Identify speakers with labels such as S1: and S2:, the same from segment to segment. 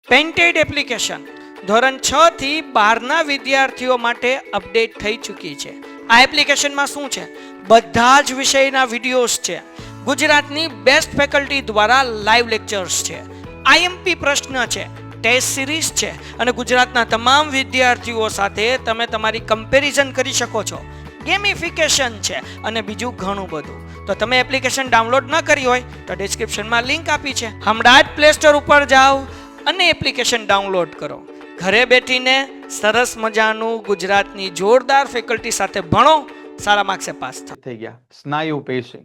S1: Painted application ધોરણ 6 થી 12ના વિદ્યાર્થીઓ માટે અપડેટ થઈ ચૂકી છે. આ એપ્લિકેશનમાં શું છે? બધા જ વિષયના વિડીયોઝ છે. ગુજરાતની બેસ્ટ ફેકલ્ટી દ્વારા લાઈવ લેક્ચર્સ છે. આઈએમપી પ્રશ્ન છે, ટેસ્ટ સિરીઝ છે અને ગુજરાતના તમામ વિદ્યાર્થીઓ સાથે તમે તમારી કમ્પેરિઝન કરી શકો છો. ગેમિફિકેશન છે અને બીજું ઘણું બધું. તો તમે એપ્લિકેશન ડાઉનલોડ ન કરી હોય તો ડિસ્ક્રિપ્શનમાં લિંક આપી છે. હમણાં જ પ્લે સ્ટોર ઉપર જાઓ અને એપ્લિકેશન ડાઉનલોડ કરો. ઘરે બેઠીને સરસ મજાનું ગુજરાતની જોરદાર ફેકલ્ટી સાથે ભણો, સારા માર્ક્સે પાસ થાઓ.
S2: થઈ ગયા. સ્નાયુ પેશી.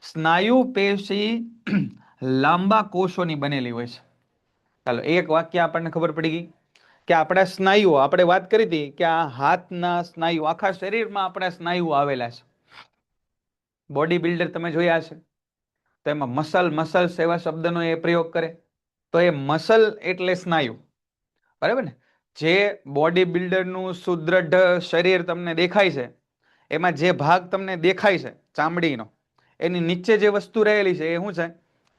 S2: સ્નાયુ પેશી લાંબા કોષોની બનેલી હોય છે. ચાલો એક વાક્ય આપણને ખબર પડી ગઈ કે આપણા સ્નાયુઓ, આપણે વાત કરી હતી કે આ હાથના સ્નાયુ, આખા શરીરમાં આપણા સ્નાયુઓ આવેલા છે. બોડી બિલ્ડર તમે જોયા છે તો એમાં મસલ્સ એવા શબ્દનો એ પ્રયોગ કરે તો એ મસલ એટલે સ્નાયુ, બરાબર ને? જે બોડી બિલ્ડરનું સુદ્રઢ શરીર તમને દેખાય છે, એમાં જે ભાગ તમને દેખાય છે ચામડીનો, એની નીચે જે વસ્તુ રહેલી છે એ શું છે?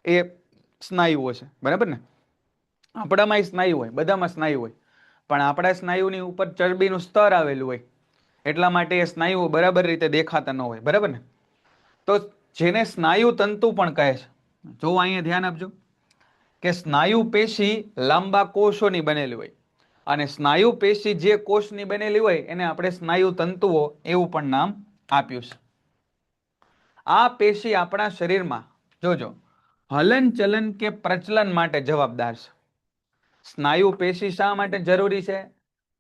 S2: એ સ્નાયુઓ છે, બરાબર ને? આપણામાં સ્નાયુ હોય, બધામાં સ્નાયુ હોય, પણ આપણા સ્નાયુની ઉપર ચરબીનું સ્તર આવેલું હોય, એટલા માટે એ સ્નાયુઓ બરાબર રીતે દેખાતા ન હોય, બરાબર ને? તો જેને સ્નાયુ તંતુ પણ કહે છે. જો અહીંયા ધ્યાન આપજો કે સ્નાયુ પેશી લાંબા કોષોની બનેલી હોય અને સ્નાયુ પેશી જે કોષની બનેલી હોય એને આપણે સ્નાયુ તંતુઓ એવું પણ નામ આપ્યું છે. આ પેશી આપણા શરીરમાં જોજો હલન ચલન કે પ્રચલન માટે જવાબદાર છે. સ્નાયુ પેશી શા માટે જરૂરી છે?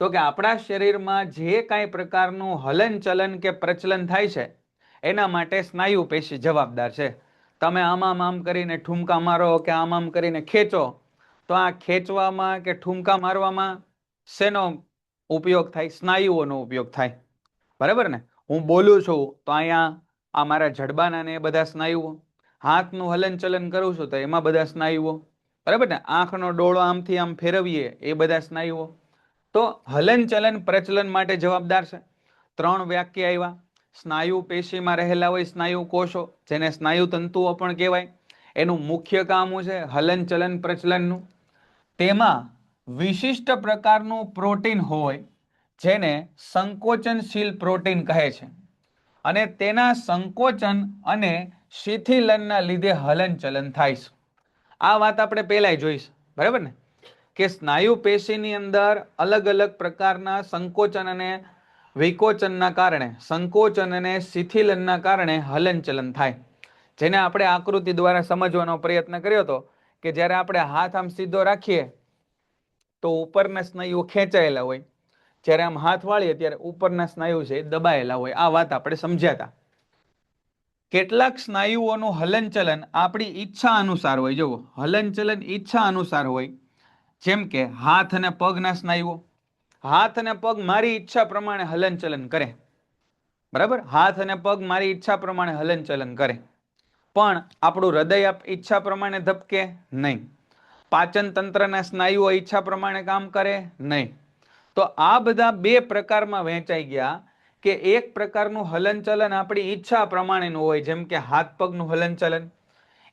S2: તો કે આપણા શરીરમાં જે કાંઈ પ્રકારનું હલન ચલન કે પ્રચલન થાય છે એના માટે સ્નાયુ પેશી જવાબદાર છે. તમે આમ કરીને ઠુમકા મારો કે આમ કરીને ખેંચો તો આ ખેંચવામાં કે ઠુમકા મારવામાં શેનો ઉપયોગ થાય? સ્નાયુઓનો ઉપયોગ થાય, બરાબર ને? હું બોલું છું તો અહીંયા આ મારા જડબાના ને બધા સ્નાયુઓ, હાથનું હલન ચલન કરું છું તો એમાં બધા સ્નાયુઓ, બરાબર ને? આંખનો ડોળો આમથી આમ ફેરવીએ એ બધા સ્નાયુઓ. તો હલન ચલન પ્રચલન માટે જવાબદાર છે. 3 વાક્ય આવ્યા. સ્નાયુ પેશીમાં રહેલા હોય સ્નાયુ કોષો, જેને સ્નાયુ તંતુઓ પણ કહેવાય. એનું મુખ્ય કામ છે હલન ચલન પ્રચલનનું. તેમાં વિશિષ્ટ પ્રકારનું પ્રોટીન હોય જેને સંકોચનશીલ પ્રોટીન કહે છે અને તેના સંકોચન અને શિથિલનના લીધે હલન ચલન થાય છે. આ વાત આપણે પહેલાય જોઈશ, બરાબર ને? કે સ્નાયુ પેશીની અંદર અલગ અલગ પ્રકારના સંકોચન અને વિકોચનના કારણે, સંકોચન અને શિથિલનના કારણે હલન ચલન થાય, જેને આપણે આકૃતિ દ્વારા સમજવાનો પ્રયત્ન કર્યો હતો કે જ્યારે આપણે હાથ આમ સીધો રાખીએ તો ઉપરના સ્નાયુઓ ખેંચાયેલા હોય, જ્યારે આમ હાથ વાળીએ ત્યારે ઉપરના સ્નાયુ છે દબાયેલા હોય. આ વાત આપણે સમજ્યા હતા. કેટલાક સ્નાયુઓનું હલનચલન આપણી ઈચ્છા અનુસાર હોય. જુઓ, હલનચલન ઈચ્છા અનુસાર હોય. જેમ કે હાથ અને પગના સ્નાયુઓ, હાથ અને પગ મારી ઈચ્છા પ્રમાણે હલનચલન કરે, બરાબર? હાથ અને પગ મારી ઈચ્છા પ્રમાણે હલનચલન કરે, પણ આપણું હૃદય ઈચ્છા પ્રમાણે ધબકે નહીં. પાચન તંત્રના સ્નાયુઓ ઈચ્છા પ્રમાણે કામ કરે નહીં. તો આ બધા 2 પ્રકારમાં વહેંચાઈ ગયા કે એક પ્રકારનું હલનચલન આપણી ઈચ્છા પ્રમાણેનું હોય, જેમ કે હાથ પગનું હલનચલન,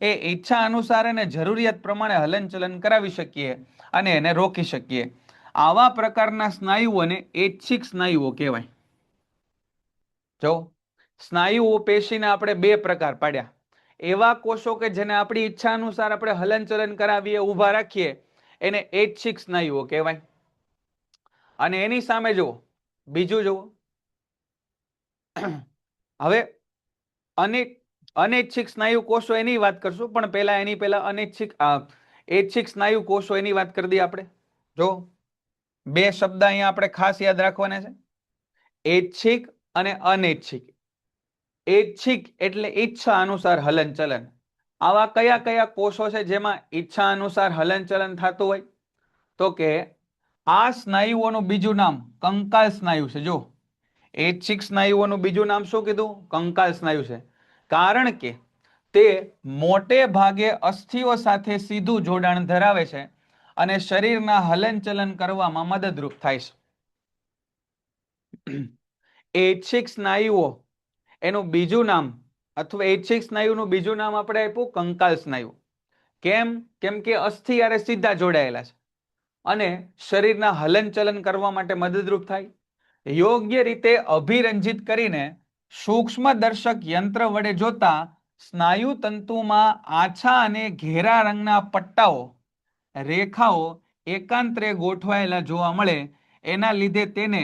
S2: એ ઈચ્છા અનુસાર અને જરૂરિયાત પ્રમાણે હલનચલન કરાવી શકીએ અને એને રોકી શકીએ. આવા પ્રકારના સ્નાયુઓને ઐચ્છિક સ્નાયુઓ કહેવાય. જો સ્નાયુઓ પેશીના આપણે 2 પ્રકાર પાડ્યા. એવા કોષો કે જેને આપણી ઈચ્છા અનુસાર આપણે હલનચલન કરાવીએ, ઊભા રાખીએ, એને ઐચ્છિક સ્નાયુઓ કહેવાય. અને એની સામે જુઓ, બીજું જુઓ, હવે અનૈચ્છિક સ્નાયુ કોષો એની વાત કરશું, પણ એની પહેલા ઐચ્છિક સ્નાયુ કોષો એની વાત કરી દઈએ આપણે. જો 2 શબ્દ અહીંયા આપણે ખાસ યાદ રાખવાના છે, ઐચ્છિક અને અનૈચ્છિક. ઐચ્છિક એટલે ઈચ્છા અનુસાર હલનચલન. આવા કયા કયા કોષો છે જેમાં ઈચ્છા અનુસાર હલનચલન થતું હોય? તો કે આ સ્નાયુઓનું બીજું નામ કંકાલ સ્નાયુ છે. જો ઐચ્છિક સ્નાયુઓનું બીજું નામ શું કીધું? કંકાલ સ્નાયુ છે. કારણ કે તે મોટે ભાગે અસ્થિઓ સાથે સીધું જોડાણ ધરાવે છે અને શરીરના હલનચલન કરવામાં મદદરૂપ થાય છે. ઐચ્છિક સ્નાયુઓ એનું બીજું નામ, અથવા ઐચ્છિક સ્નાયુનું બીજું નામ આપણે આપ્યું કંકાલ સ્નાયુ. કેમ? કેમ કે અસ્થિ હારે સીધા જોડાયેલા છે. અને શરીરના હલનચલન કરવા માટે મદદરૂપ થાય. યોગ્ય રીતે અભિરંજિત કરીને સૂક્ષ્મ દર્શક યંત્ર વડે જોતા સ્નાયુ તંતુમાં આછા અને ઘેરા રંગના પટ્ટાઓ, રેખાઓ એકાંતરે ગોઠવાયેલા જોવા મળે, એના લીધે તેને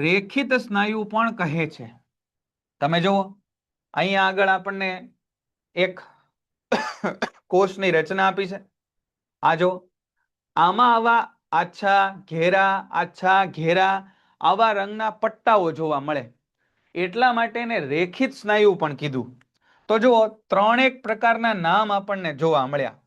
S2: રેખિત સ્નાયુ પણ કહે છે. તમે જુઓ અહીંયા આગળ આપણને એક કોષની રચના આપી છે. આ જો આમાં આવા આછા ઘેરા આવા રંગના પટ્ટાઓ જોવા મળે, એટલા માટે એને રેખિત સ્નાયુ પણ કીધું. તો જુઓ ત્રણેક પ્રકારના નામ આપણને જોવા મળ્યા.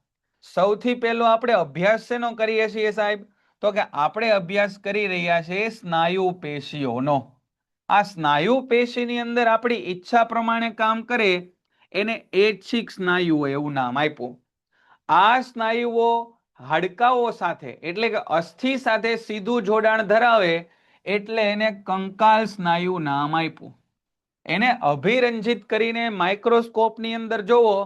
S2: સૌથી પહેલો આપણે અભ્યાસ શેનો કરીએ છીએ સાહેબ? તો કે આપણે અભ્યાસ કરી રહ્યા છીએ સ્નાયુ પેશીઓનો. આ સ્નાયુ પેશીની અંદર આપણી ઈચ્છા પ્રમાણે કામ કરે એને ઐચ્છિક સ્નાયુઓ એવું નામ આપ્યું. આ સ્નાયુઓ હાડકાઓ સાથે એટલે કે અસ્થિ સાથે સીધું જોડાણ ધરાવે એટલે એને કંકાલ સ્નાયુ નામ આપ્યું. એને અભિરંજિત કરીને માઇક્રોસ્કોપની અંદર જોવો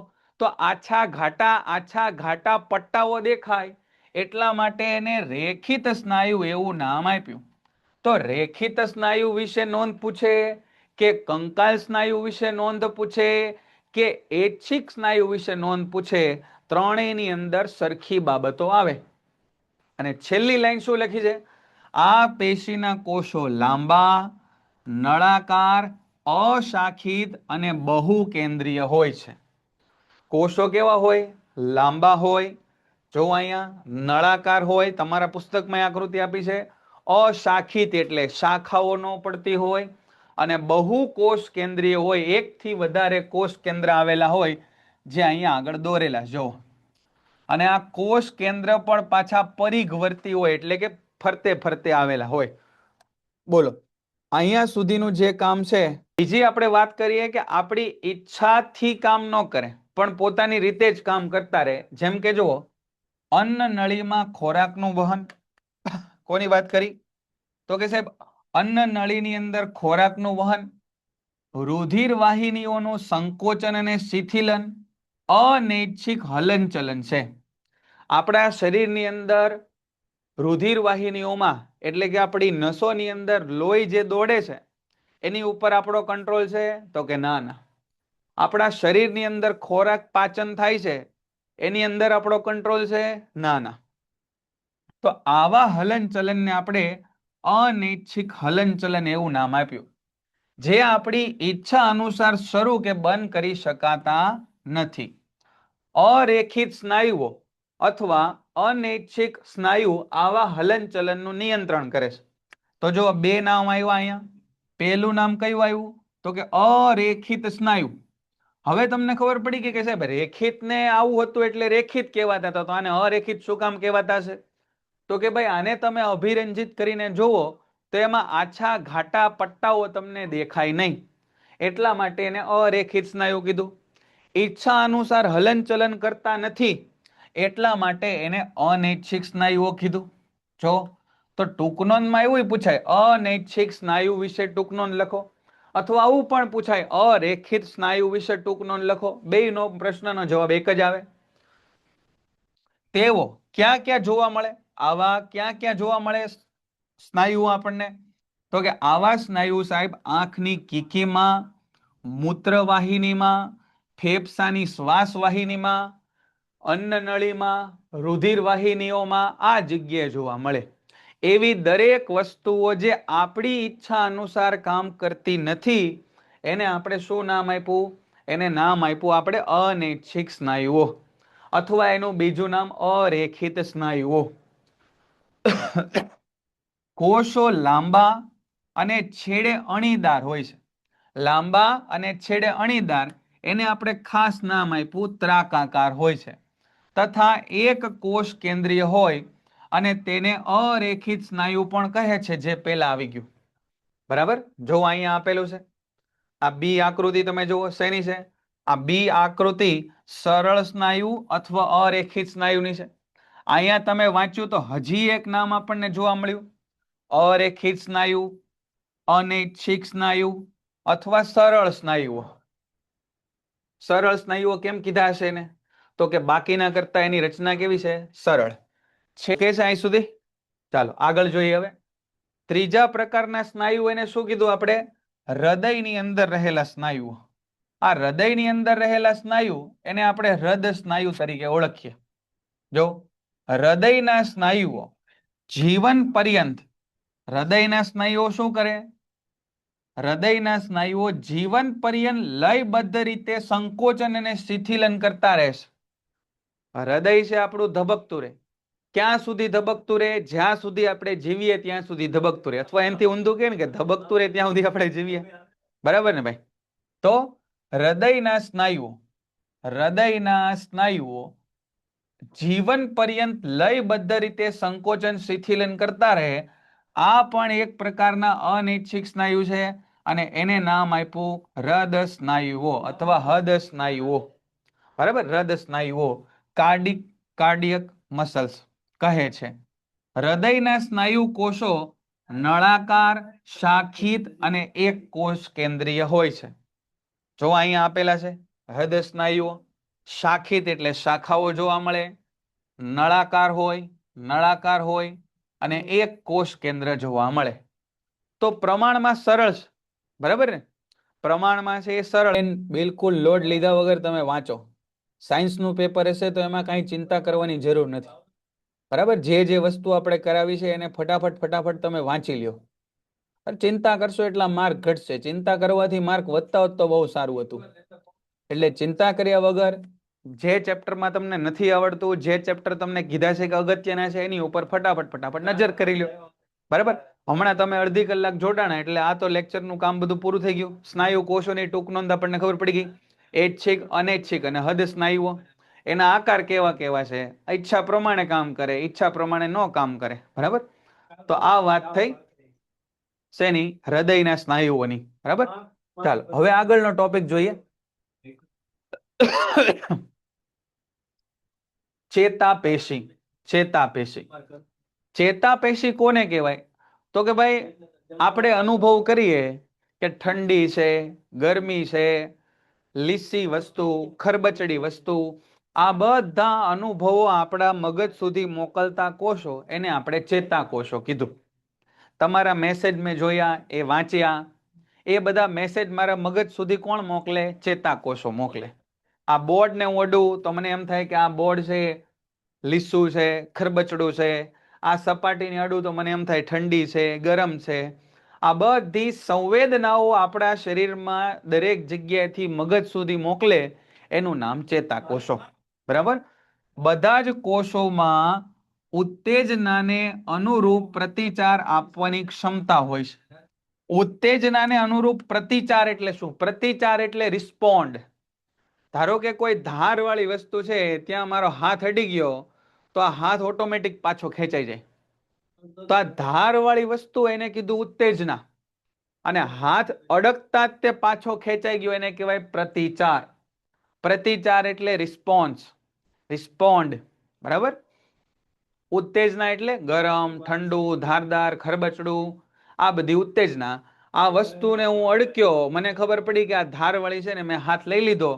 S2: તો આછા ઘાટા પટ્ટાઓ દેખાય, એટલા માટે એને રેખિત સ્નાયુ એવું નામ આપ્યું. તો રેખિત સ્નાયુ વિશે નોંધ પૂછે કે કંકાલ સ્નાયુ વિશે નોંધ પૂછે કે ઐચ્છિક સ્નાયુ વિશે નોંધ પૂછે, ત્રણેયની અંદર સરખી બાબતો આવે. અને છેલ્લી લાઈન શું લખી છે? આ પેશીના કોષો લાંબા, નળાકાર, અશાખિત અને બહુકેન્દ્રીય હોય છે. કોષો કેવા હોય? લાંબા હોય, જો અહીંયા નળાકાર હોય, તમારા પુસ્તકમાં આકૃતિ આપી છે. અશાખિત એટલે શાખાઓ ન પડતી હોય, અને બહુ કોષ કેન્દ્રીય હોય, એકથી વધારે કોષ કેન્દ્ર આવેલા હોય, જે અહીંયા આગળ દોરેલા જો. અને આ કોષ કેન્દ્ર પણ પાછા પરિઘવર્તી હોય એટલે કે ફરતે ફરતે આવેલા હોય. બોલો અહીંયા સુધીનું જે કામ છે. બીજી આપણે વાત કરીએ કે આપણી ઈચ્છાથી કામ ન કરે પણ પોતાની રીતે જ કામ કરતા રહે. જેમ કે જુઓ અન્ન નળીમાં ખોરાકનું વહન, કોની વાત કરી? તો કે સાહેબ અન્ન નળીની અંદર ખોરાકનું વહન, રુધિર વાહિનીઓનું સંકોચન અને શિથિલન, અનૈચ્છિક હલનચલન છે. આપણા શરીરની અંદર રુધિર વાહિનીઓમાં એટલે કે આપણી નસોની અંદર લોહી જે દોડે છે એની ઉપર આપણો કંટ્રોલ છે? તો કે ના. આપણા શરીરની અંદર ખોરાક પાચન થાય છે એની અંદર આપણો કંટ્રોલ છે? ના. તો આવા હલનચલનને આપણે અનૈચ્છિક હલનચલન એવું નામ આપ્યું, જે આપણી ઈચ્છા અનુસાર શરૂ કે બંધ કરી શકાતા નથી. અરેખિત સ્નાયુઓ અથવા અનૈચ્છિક સ્નાયુ આવા હલનચલનનું નિયંત્રણ કરે છે. તો જો બે નામ આવ્યા અહીંયા. પહેલું નામ કયું આવ્યું? તો કે અરેખિત સ્નાયુ. હવે તમને ખબર પડી ગઈ કે સાહેબ રેખિત ને આવું હતું એટલે રેખિત કહેવાતા હતા, તો આને અરેખિત શું કામ કહેવાતા છે? તો કે ભાઈ આને તમે અભિરંજિત કરીને જોવો તો એમાં આછા ઘાટા પટ્ટાઓ તમને દેખાય નહીં, એટલા માટે એને અરેખિત સ્નાયુ કીધું. ઈચ્છા અનુસાર હલનચલન કરતા નથી એટલા માટે એને અનૈચ્છિક સ્નાયુઓ કીધું. જો તો ટૂંકનોંધમાં એવું પૂછાય અનૈચ્છિક સ્નાયુ વિશે ટૂંકનોંધ લખો, અથવા આવું પણ પૂછાય અરેખિત સ્નાયુ વિશે ટૂંકનોંધ લખો. બેયનો પ્રશ્નનો જવાબ એક જ આવે. તેઓ ક્યાં ક્યાં જોવા મળે? આવા ક્યાં ક્યાં જોવા મળે સ્નાયુઓ આપણને? તો કે આવા સ્નાયુ સાહેબ આંખની કીકીમાં, મૂત્રવાહિનીમાં, ફેફસાની શ્વાસ વાહિનીમાં, અન્નનળીમાં, રુધિર વાહિનીઓમાં આ જગ્યાએ જોવા મળે. એવી દરેક વસ્તુઓ જે આપણી ઈચ્છા અનુસાર કામ કરતી નથી એને આપણે શું નામ આપ્યું? એને નામ આપ્યું આપણે અનૈચ્છિક સ્નાયુઓ, અથવા એનું બીજું નામ અરેખિત સ્નાયુઓ. કોષો લાંબા અને છેડે અણીદાર હોય છે. લાંબા અને છેડે અણીદાર એને આપણે ખાસ નામ આપ્યું ત્રાકાકાર હોય છે, તથા એક કોષ કેન્દ્રીય હોય અને તેને અરેખિત સ્નાયુ પણ કહે છે, જે પહેલા આવી ગયું. બરાબર? જો અહીંયા આપેલું છે આ બી આકૃતિ, તમે જુઓ શેની છે? આ બી આકૃતિ સરળ સ્નાયુ અથવા અરેખિત સ્નાયુની છે. અહીંયા તમે વાંચ્યું તો હજી એક નામ આપણને જોવા મળ્યું, અરેખિત સ્નાયુ, અનૈચ્છિક સ્નાયુ અથવા સરળ સ્નાયુઓ. સરળ સ્નાયુઓ કેમ કીધા હશે એને? તો કે બાકીના કરતા એની રચના કેવી છે? સરળ છે. કે છે અહીં સુધી? ચાલો આગળ જોઈએ હવે. ત્રીજા પ્રકારના સ્નાયુ એને શું કીધું આપણે? હૃદયની અંદર રહેલા સ્નાયુઓ. આ હૃદયની અંદર રહેલા સ્નાયુ એને આપણે હૃદય સ્નાયુ તરીકે ઓળખીએ. જો હૃદયના સ્નાયુઓ જીવન પર્યંત, હૃદયના સ્નાયુઓ શું કરે? હૃદયના સ્નાયુઓ જીવન પર્યંત લયબદ્ધ રીતે સંકોચન અને શિથિલન કરતા રહેશે. હૃદય છે આપણું ધબકતું રહે. ક્યાં સુધી ધબકતું રહે? જ્યાં સુધી આપણે જીવીએ ત્યાં સુધી ધબકતું રહે. અથવા એમથી ઊંધું કે ને કે ધબકતું રહે ત્યાં સુધી આપણે જીવીએ. બરાબર ને ભાઈ? તો હૃદયના સ્નાયુઓ જીવન પર્યંત લયબદ્ધ રીતે સંકોચન શિથિલન કરતા રહે. આ પણ એક પ્રકારના અનૈચ્છિક સ્નાયુ છે અને એને નામ આપ્યું હૃદય સ્નાયુઓ અથવા હૃદય સ્નાયુઓ. બરાબર? હૃદય સ્નાયુઓ કાર્ડિયક મસલ્સ કહે છે. હૃદયના સ્નાયુ કોષો નળાકાર, શાખિત અને એક કોષ કેન્દ્રીય હોય છે. જો અહીંયા આપેલા છે હૃદય સ્નાયુઓ. શાખિત એટલે શાખાઓ જોવા મળે, નળાકાર હોય અને એક કોષ કેન્દ્ર જોવા મળે. તો પ્રમાણમાં સરળ છે. બરાબર ને? પ્રમાણમાં છે એ સરળ. બિલકુલ લોડ લીધા વગર તમે વાંચો. સાયન્સનું પેપર હશે તો એમાં કાંઈ ચિંતા કરવાની જરૂર નથી. બરાબર? જે વસ્તુ આપણે કરાવી છે એને ફટાફટ તમે વાંચી લ્યો. ચિંતા કરશો એટલા માર્ક ઘટશે. ચિંતા કરવાથી માર્ક વધતા હોત તો બહુ સારું હતું. એટલે ચિંતા કર્યા વગર જે ચેપ્ટરમાં તમને નથી આવડતું, જે ચેપ્ટર તમને કીધા છે કે અગત્યના છે એની ઉપર ફટાફટ નજર કરી લ્યો. બરાબર? હમણાં તમે અડધી કલાક જોડાણા એટલે આ તો લેક્ચરનું કામ બધું પૂરું થઈ ગયું. સ્નાયુ કોષોની ટૂંક નોંધ આપણને ખબર પડી ગઈ. ઐચ્છિક, અનૈચ્છિક અને હૃદય સ્નાયુઓ એના આકાર કેવા કેવા છે, ઈચ્છા પ્રમાણે કામ કરે, ઈચ્છા પ્રમાણે ન કામ કરે. બરાબર? તો આ વાત થઈ શેની? હૃદયના સ્નાયુઓની. બરાબર? ચાલો હવે આગળનો ટોપિક જોઈએ. ચેતાપેશી. ચેતાપેશી કોને કહેવાય? તો કે ભાઈ આપણે અનુભવ કરીએ કે ઠંડી છે, ગરમી છે, લીસી વસ્તુ, ખરબચડી વસ્તુ, આ બધા અનુભવો આપણા મગજ સુધી મોકલતા કોષો એને આપણે ચેતાકોષો કીધું. તમારા મેસેજ મેં જોયા, એ વાંચ્યા, એ બધા મેસેજ મારા મગજ સુધી કોણ મોકલે? ચેતાકોષો મોકલે. આ બોર્ડને હું અડું તો મને એમ થાય કે આ બોર્ડ છે લીસું છે, ખરબચડું છે. આ સપાટીને અડું તો મને એમ થાય ઠંડી છે, ગરમ છે. આ બધી સંવેદનાઓ આપણા શરીરમાં દરેક જગ્યાએથી મગજ સુધી મોકલે એનું નામ ચેતાકોષો. બરાબર? બધા જ કોષોમાં ઉત્તેજનાને અનુરૂપ પ્રતિચાર આપવાની ક્ષમતા હોય છે. ઉત્તેજનાને અનુરૂપ પ્રતિચાર એટલે શું? પ્રતિચાર એટલે રિસ્પોન્ડ. ધારો કે કોઈ ધારવાળી વસ્તુ છે, ત્યાં મારો હાથ અડી ગયો તો આ હાથ ઓટોમેટિક પાછો ખેંચાઈ જાય. તો આ ધારવાળી વસ્તુ એને કીધું ઉત્તેજના. અને હાથ અડકતા જ તે પાછો ખેંચાઈ ગયો એને કહેવાય પ્રતિચાર. પ્રતિચાર એટલે રિસ્પોન્સ, રિસ્પોન્ડ. બરાબર? ઉત્તેજના એટલે ગરમ, ઠંડુ, ધારદાર, ખરબચડું, આ બધી ઉત્તેજના. આ વસ્તુને હું અડક્યો, મને ખબર પડી કે આ ધારવાળી છે ને, મેં હાથ લઈ લીધો,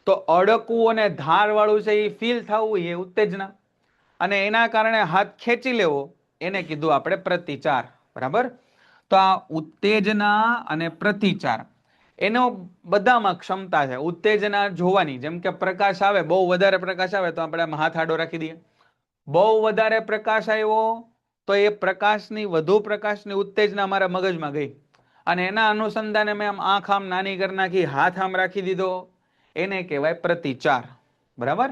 S2: તો અડકવું અને ધારવાળું છે એ ફીલ થવું એ ઉત્તેજના. અને એના કારણે હાથ ખેંચી લેવો એને કીધું આપણે પ્રતિચાર. બરાબર? તો આ ઉત્તેજના અને પ્રતિચાર એનો બધામાં ક્ષમતા છે. ઉત્તેજના જોવાની, જેમ કે પ્રકાશ આવે, બહુ વધારે પ્રકાશ આવે તો આપણે આમ હાથ આડો રાખી દઈએ. બહુ વધારે પ્રકાશ આવ્યો તો એ વધુ પ્રકાશની ઉત્તેજના મારા મગજમાં ગઈ અને એના અનુસંધાને મેં આમ આંખ આમ નાની કરી નાખી, હાથ આમ રાખી દીધો, એને કહેવાય પ્રતિચાર. બરાબર?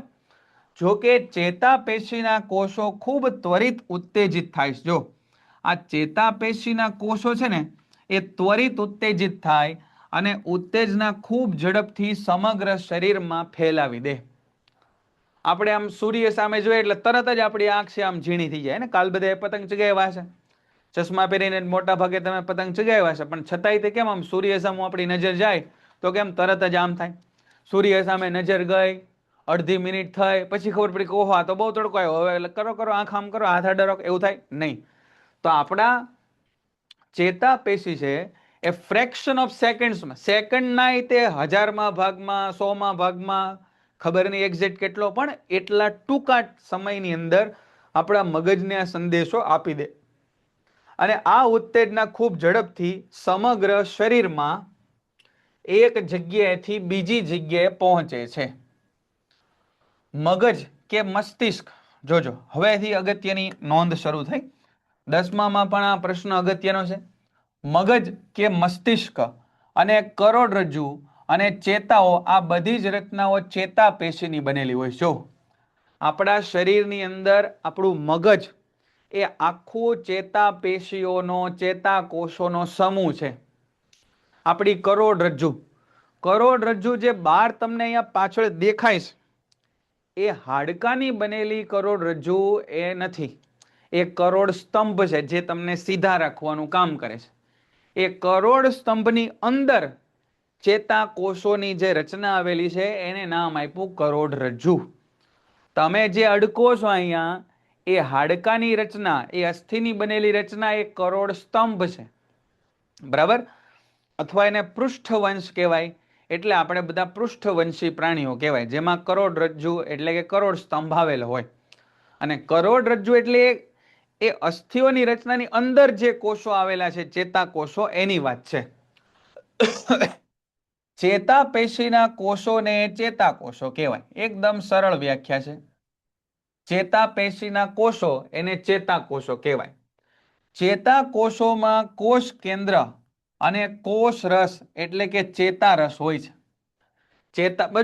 S2: જો કે ચેતાપેશીના કોષો ખૂબ ત્વરિત ઉત્તેજિત થાય છે. જો આ ચેતાપેશીના કોષો છે ને એ ત્વરિત ઉત્તેજિત થાય અને ઉત્તેજના ખૂબ ઝડપથી સમગ્ર શરીરમાં ફેલાવી દે. આપણે આમ સૂર્ય સામે જોઈએ એટલે તરત જ આપણી આંખ છે આમ ઝીણી થઈ જાય ને. કાલ બધાએ પતંગ ચગાવ્યા છે, ચશ્મા પહેરીને મોટા ભાગે તમે પતંગ ચગાવ્યા છે, પણ છતાંય તે કેમ આમ સૂર્ય સામે આપણી નજર જાય તો કેમ તરત જ આમ થાય? સૂર્ય સામે નજર ગઈ, અડધી મિનિટ થઈ, પછી ખબર પડી કે ઓહો આ તો બહુ તડકો આવ્યો, હવે કરો આંખ આમ કરો, હાથ આડા રાખો, એવું થાય નહીં. તો આપણા ચેતાપેશી છે એ ફ્રેક્શન ઓફ સેકન્ડ્સમાં, સેકન્ડના તે 1000માં ભાગમાં, 100માં ભાગમાં, ખબર નહીં એક્ઝેક્ટ કેટલો, પણ એટલા ટૂંકા સમયની અંદર આપણા મગજને આ સંદેશો આપી દે. અને આ ઉત્તેજના ખૂબ ઝડપથી સમગ્ર શરીરમાં એક જગ્યાએથી બીજી જગ્યાએ પહોંચે છે. મગજ કે મસ્તિષ્ક, જોજો હવેથી અગત્યની નોંધ શરૂ થઈ. 10મામાં પણ આ પ્રશ્ન અગત્યનો છે. મગજ કે મસ્તિષ્ક અને કરોડરજ્જુ અને ચેતાઓ, આ બધી જ રચનાઓ ચેતાપેશીની બનેલી હોય છે. જો આપણા શરીરની અંદર આપણું મગજ એ આખું ચેતાપેશીઓનો, ચેતાકોષોનો સમૂહ છે. આપણી કરોડરજ્જુ જે બાર તમને અહીંયા પાછળ દેખાય છે, એ હાડકાની બનેલી કરોડરજ્જુ એ નથી. એ કરોડ સ્તંભ છે જે તમને સીધા રાખવાનું કામ કરે છે. એ કરોડ સ્તંભની અંદર ચેતાકોષોની જે રચના આવેલી છે એને નામ આપ્યું કરોડરજ્જુ. તમે જે અડકો છો અહીંયા, એ હાડકાની રચના, એ અસ્થિની બનેલી રચના એ કરોડ સ્તંભ છે. બરાબર? અથવા એને પૃષ્ઠવંશ કહેવાય. એટલે આપણે બધા પૃષ્ઠવંશી પ્રાણીઓ કહેવાય, જેમાં કરોડરજ્જુ એટલે કે કરોડ સ્તંભ આવેલો હોય. અને કરોડરજ્જુ એટલે એ અસ્થિઓની રચનાની અંદર જે કોષો આવેલા છે, ચેતાકોષો, એની વાત છે. ચેતાપેશીના કોષોને ચેતાકોષો કહેવાય. એકદમ સરળ વ્યાખ્યા છે. ચેતાપેશીના કોષો એને ચેતાકોષો કહેવાય. ચેતાકોષોમાં કોષ કેન્દ્ર અને કોષ રસ એટલે કે ચેતારસ હોય છે.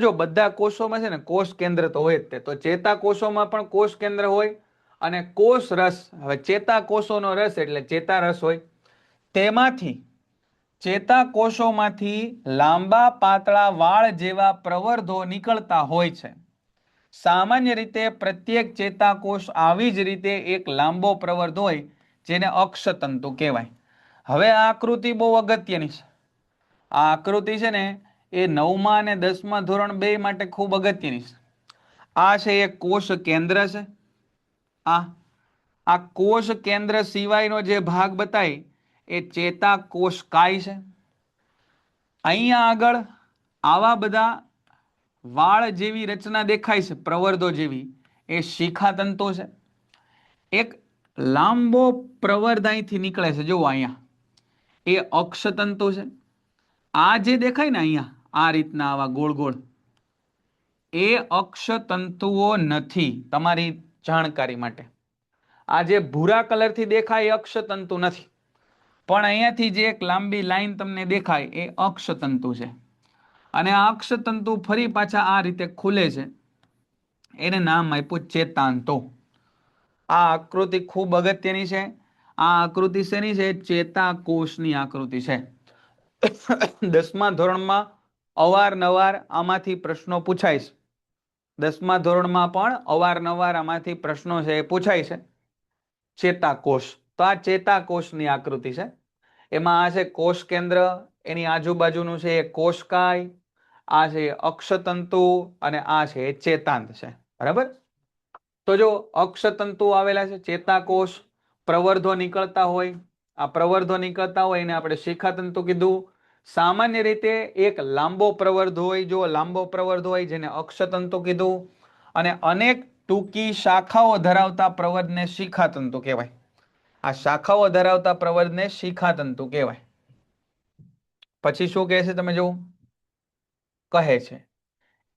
S2: જો બધા કોષોમાં છે ને કોષ કેન્દ્ર તો હોય જ તે, તો ચેતાકોષોમાં પણ કોષ કેન્દ્ર હોય અને કોષ રસ, હવે ચેતાકોષોનો રસ એટલે ચેતારસ હોય. તેમાંથી ચેતાકોષોમાંથી લાંબા પાતળા વાળ જેવા પ્રવર્ધો નીકળતા હોય છે. સામાન્ય રીતે પ્રત્યેક ચેતાકોષ આવી જ રીતે એક લાંબો પ્રવર્ધ હોય, જેને અક્ષતંતુ કહેવાય. હવે આ આકૃતિ બહુ અગત્યની છે. આ આકૃતિ છે ને એ 9મા અને 10મા ધોરણ 2 માટે ખૂબ અગત્યની છે. આ છે એક કોષ કેન્દ્ર છે. આ કોષ કેન્દ્ર સિવાયનો જે ભાગ બતાય એ ચેતાકોષકાય છે. અહીંયા આગળ આવા બધા વાળ જેવી રચના દેખાય છે, પ્રવર્ધો જેવી, એ શિખાતંતુ છે. એક લાંબો પ્રવર્ધ અહીંથી નીકળે છે, જુઓ અહીંયા, એ અક્ષતંતુ છે. આ જે દેખાય ને અહીંયા આ રીતના આવા ગોળ ગોળ, એ અક્ષતંતુઓ નથી. તમારી જાણકારી માટે, આ જે ભૂરા કલરથી દેખાય એ અક્ષતંતુ નથી, પણ અહીંયાથી જે એક લાંબી લાઈન તમને દેખાય એ અક્ષતંતુ છે. અને આ અક્ષતંતુ ફરી પાછા આ રીતે ખુલે છે, એને નામ આપ્યું ચેતાંતો. આ આકૃતિ ખૂબ અગત્યની છે. આ આકૃતિ શેની છે? ચેતાકોષની આકૃતિ છે. 10મા ધોરણમાં અવારનવાર આમાંથી પ્રશ્નો પૂછાય છે. 10મા ધોરણમાં પણ અવારનવાર આમાંથી પ્રશ્નો છે એ પૂછાય છે. ચેતાકોષ, તો આ ચેતાકોષની આકૃતિ છે. એમાં આ છે કોષ કેન્દ્ર, એની આજુબાજુનું છે એ કોષકાય, આ છે અક્ષતંતુ અને આ છે ચેતાંત છે. બરાબર? તો જો અક્ષતંતુ આવેલા છે, ચેતાકોષ, પ્રવર્ધો નીકળતા હોય, આ પ્રવર્ધો નીકળતા હોય એને આપણે શિખાતંતુ કીધું. સામાન્ય રીતે એક લાંબો પ્રવર્ધ હોય, જો લાંબો પ્રવર્ધ હોય, જેને અક્ષતંતુ કીધું. અને અનેક ટૂંકી શાખાઓ ધરાવતા પ્રવર્ધને શિખાતંતુ કહેવાય. આ શાખાઓ ધરાવતા પ્રવર્ધને શિખાતંતુ કહેવાય. પછી શું કહે છે તમે જુઓ, કહે છે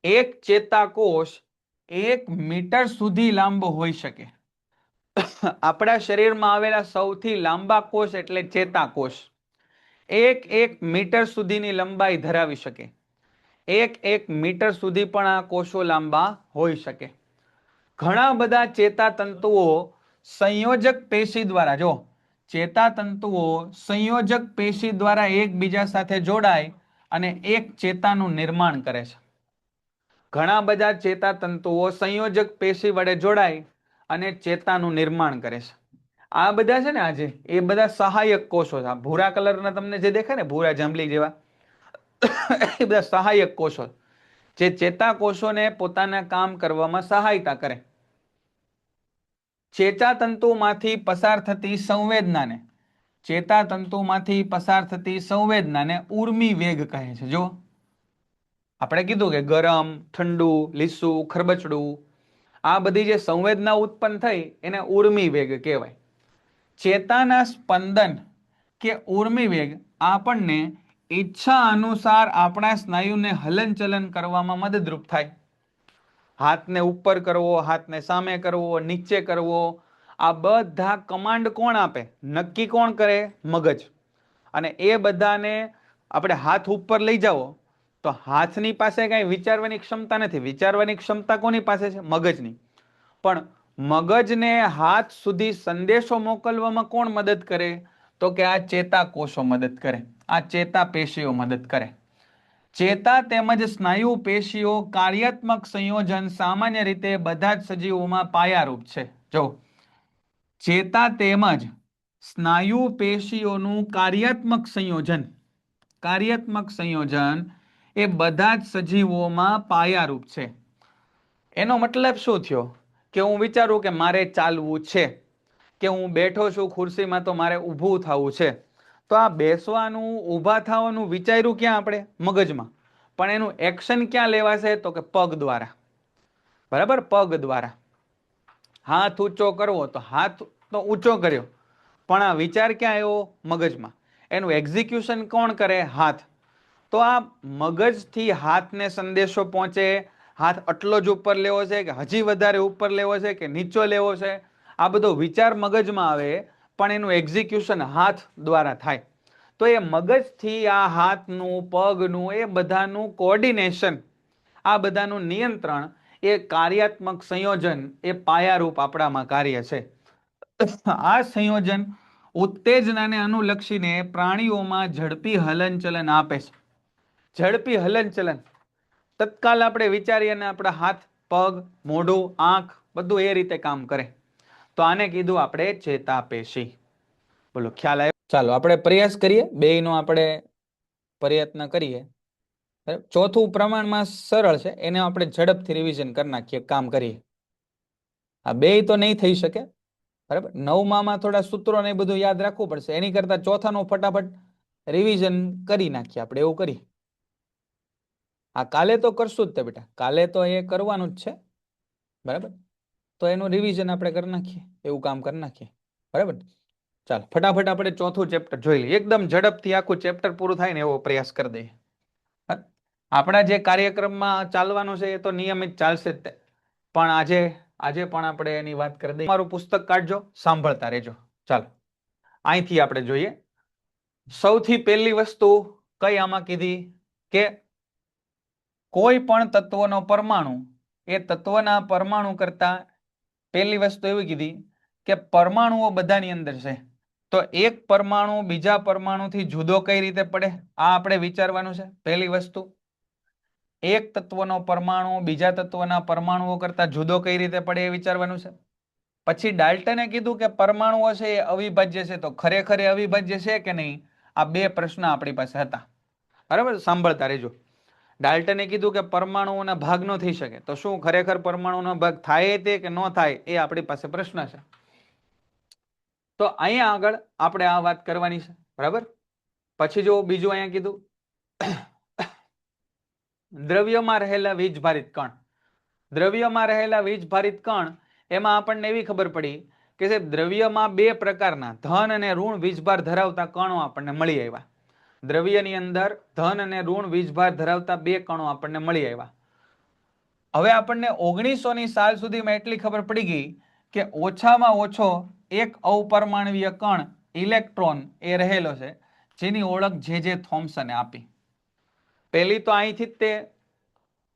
S2: એક ચેતાકોષ 1 મીટર સુધી લાંબો હોઈ શકે. આપણા શરીરમાં આવેલા સૌથી લાંબા કોષ એટલે ચેતાકોષ 1 મીટર સુધીની લંબાઈ ધરાવી શકે. 1 મીટર સુધી પણ આ કોષો લાંબા હોઈ શકે. ઘણા બધા ચેતાતંતુઓ સંયોજક પેશી દ્વારા, જો ચેતાતંતુઓ સંયોજક પેશી દ્વારા એકબીજા સાથે જોડાય અને એક ચેતાનું નિર્માણ કરે છે. ઘણા બધા ચેતાતંતુઓ સંયોજક પેશી વડે જોડાય અને ચેતાનું નિર્માણ કરે છે. આ બધા છે ને આજે એ બધા સહાયક કોષો છે. ભૂરા કલરના તમને જે દેખાય ને, ભૂરા જાંબલી જેવા, એ બધા સહાયક કોષો જે ચેતાકોષોને પોતાના કામ કરવામાં સહાયતા કરે. ચેતાતંતુમાંથી પસાર થતી સંવેદનાને, ચેતાતંતુમાંથી પસાર થતી સંવેદનાને ઉર્મી વેગ કહે છે. જો આપણે કીધું કે ગરમ, ઠંડુ, લીસું, ખરબચડું, આ બધી જે સંવેદના ઉત્પન્ન થઈ એને ઉર્મી વેગ કહેવાય. ચેતાના સ્પંદન કે ઉર્મિ વેગ આપણને ઈચ્છા અનુસાર આપણા સ્નાયુને હલનચલન કરવામાં મદદરૂપ થાય. હાથને ઉપર કરવો, હાથને સામે કરવો, નીચે કરવો, આ બધા કમાન્ડ કોણ આપે? નક્કી કોણ કરે? મગજ. અને એ બધાને આપણે હાથ ઉપર લઈ જાઓ તો હાથની પાસે કઈ વિચારવાની ક્ષમતા નથી. વિચારવાની ક્ષમતા કોની પાસે છે? મગજની. પણ મગજને હાથ સુધી સંદેશો મોકલવામાં કોણ મદદ કરે? તો કે આ ચેતાકોષો મદદ કરે, આ ચેતા પેશીઓ મદદ કરે. ચેતા તેમજ સ્નાયુ પેશીઓ કાર્યાત્મક સંયોજન સામાન્ય રીતે બધા જ સજીવોમાં પાયારૂપ છે. જો ચેતા તેમજ સ્નાયુ પેશીઓનું કાર્યાત્મક સંયોજન એ બધા જ સજીવોમાં પાયારૂપ છે. એનો મતલબ શું થયો? કે હું વિચારું કે મારે ચાલવું છે, કે હું બેઠો છું ખુરશીમાં તો મારે ઊભું થવું છે, તો આ બેસવાનું, ઊભા થવાનું વિચાર્યું ક્યાં? આપણે મગજમાં. પણ એનું એક્શન ક્યાં લેવાશે? તો કે પગ દ્વારા. બરાબર, પગ દ્વારા. હાથ ઊંચો કરવો તો હાથ તો ઊંચો કર્યો, પણ આ વિચાર ક્યાં આવ્યો? મગજમાં. એનું એક્ઝિક્યુશન કોણ કરે? હાથ. તો આ મગજથી હાથને સંદેશો પહોંચે, હાથ આટલો જ ઉપર લેવો છે કે હજી વધારે ઉપર લેવો છે કે નીચો લેવો છે, આ બધો વિચાર મગજમાં આવે, પણ એનું એક્ઝિક્યુશન હાથ દ્વારા થાય. તો એ મગજથી આ હાથનું, પગનું, એ બધાનું કોઓર્ડિનેશન, આ બધાનું નિયંત્રણ, એ કાર્યાત્મક સંયોજન એ પાયારૂપ આપણામાં કાર્ય છે. આ સંયોજન ઉત્તેજનાને અનુલક્ષીને પ્રાણીઓમાં ઝડપી હલનચલન આપે છે. ઝડપી હલનચલન તત્કાલ આપણે વિચારીએ ને આપણા હાથ, પગ, મોઢું, આંખ બધું એ રીતે કામ કરે. તો આને કીધું આપણે ચેતાપેશી. બોલો, ખ્યાલ આવ્યો? ચાલો આપણે પ્રયાસ કરીએ, બેયનો આપણે પ્રયત્ન કરીએ. ચોથું પ્રમાણમાં સરળ છે, એને આપણે ઝડપથી રિવિઝન કરી નાખીએ, કામ કરીએ. આ બે તો નહીં થઈ શકે, બરાબર. નવમામાં થોડા સૂત્રો ને બધું યાદ રાખવું પડશે, એની કરતા ચોથાનું ફટાફટ રિવિઝન કરી નાખીએ આપણે, એવું કરીએ. આ કાલે તો કરશું જ તે બેટા, કાલે તો એ કરવાનું જ છે, બરાબર. તો એનું રિવિઝન આપણે કરી નાખીએ, એવું કામ કરી નાખીએ, બરાબર. ચાલો ફટાફટ આપણે ચોથું ચેપ્ટર જોઈ લઈએ, એકદમ ઝડપથી આખું ચેપ્ટર પૂરું થાય ને એવો પ્રયાસ કરી દઈએ. આપણા જે કાર્યક્રમમાં ચાલવાનું છે એ તો નિયમિત ચાલશે જ, પણ આજે પણ આપણે એની વાત કરી દઈએ. મારું પુસ્તક કાઢજો, સાંભળતા રહેજો. ચાલો અહીંથી આપણે જોઈએ. સૌથી પહેલી વસ્તુ કઈ આમાં કીધી? કે કોઈ પણ તત્વનો પરમાણુ એ તત્વના પરમાણુ કરતા પહેલી વસ્તુ એવી કીધી કે પરમાણુઓ બધાની અંદર છે, તો એક પરમાણુ બીજા પરમાણુથી જુદો કઈ રીતે પડે? આ આપણે વિચારવાનું છે. પહેલી વસ્તુ, એક તત્વનો પરમાણુ બીજા તત્વના પરમાણુઓ કરતા જુદો કઈ રીતે પડે એ વિચારવાનું છે. પછી ડાલ્ટને કીધું કે પરમાણુઓ છે એ અવિભાજ્ય છે, તો ખરેખર એ અવિભાજ્ય છે કે નહીં? આ બે પ્રશ્ન આપણી પાસે હતા, બરાબર. સાંભળતા રહેજો. ડાલ્ટને કીધું કે પરમાણુઓના ભાગ ન થઈ શકે, તો શું ખરેખર પરમાણુનો ભાગ થાય તે કે ન થાય એ આપણી પાસે પ્રશ્ન છે. તો અહીંયા આગળ આપણે આ વાત કરવાની છે, બરાબર. પછી જો બીજું અહીંયા કીધું દ્રવ્યમાં રહેલા વીજભારિત કણ. દ્રવ્યમાં રહેલા વીજભારિત કણ, એમાં આપણને એવી ખબર પડી કે દ્રવ્યમાં બે પ્રકારના ધન અને ઋણ વીજભાર ધરાવતા કણો આપણને મળી આવ્યા. દ્રવ્યની અંદર ધન અને ઋણ વીજભાર ધરાવતા બે કણો આપણને મળી આવ્યા. હવે આપણને 1900ની સાલ સુધીમાં એટલી ખબર પડી ગઈ કે ઓછામાં ઓછો એક અવપરમાણવીય કણ ઇલેક્ટ્રોન એ રહેલો છે, જેની ઓળખ જે થોમ્સને આપી. પહેલી તો અહીંથી જ તે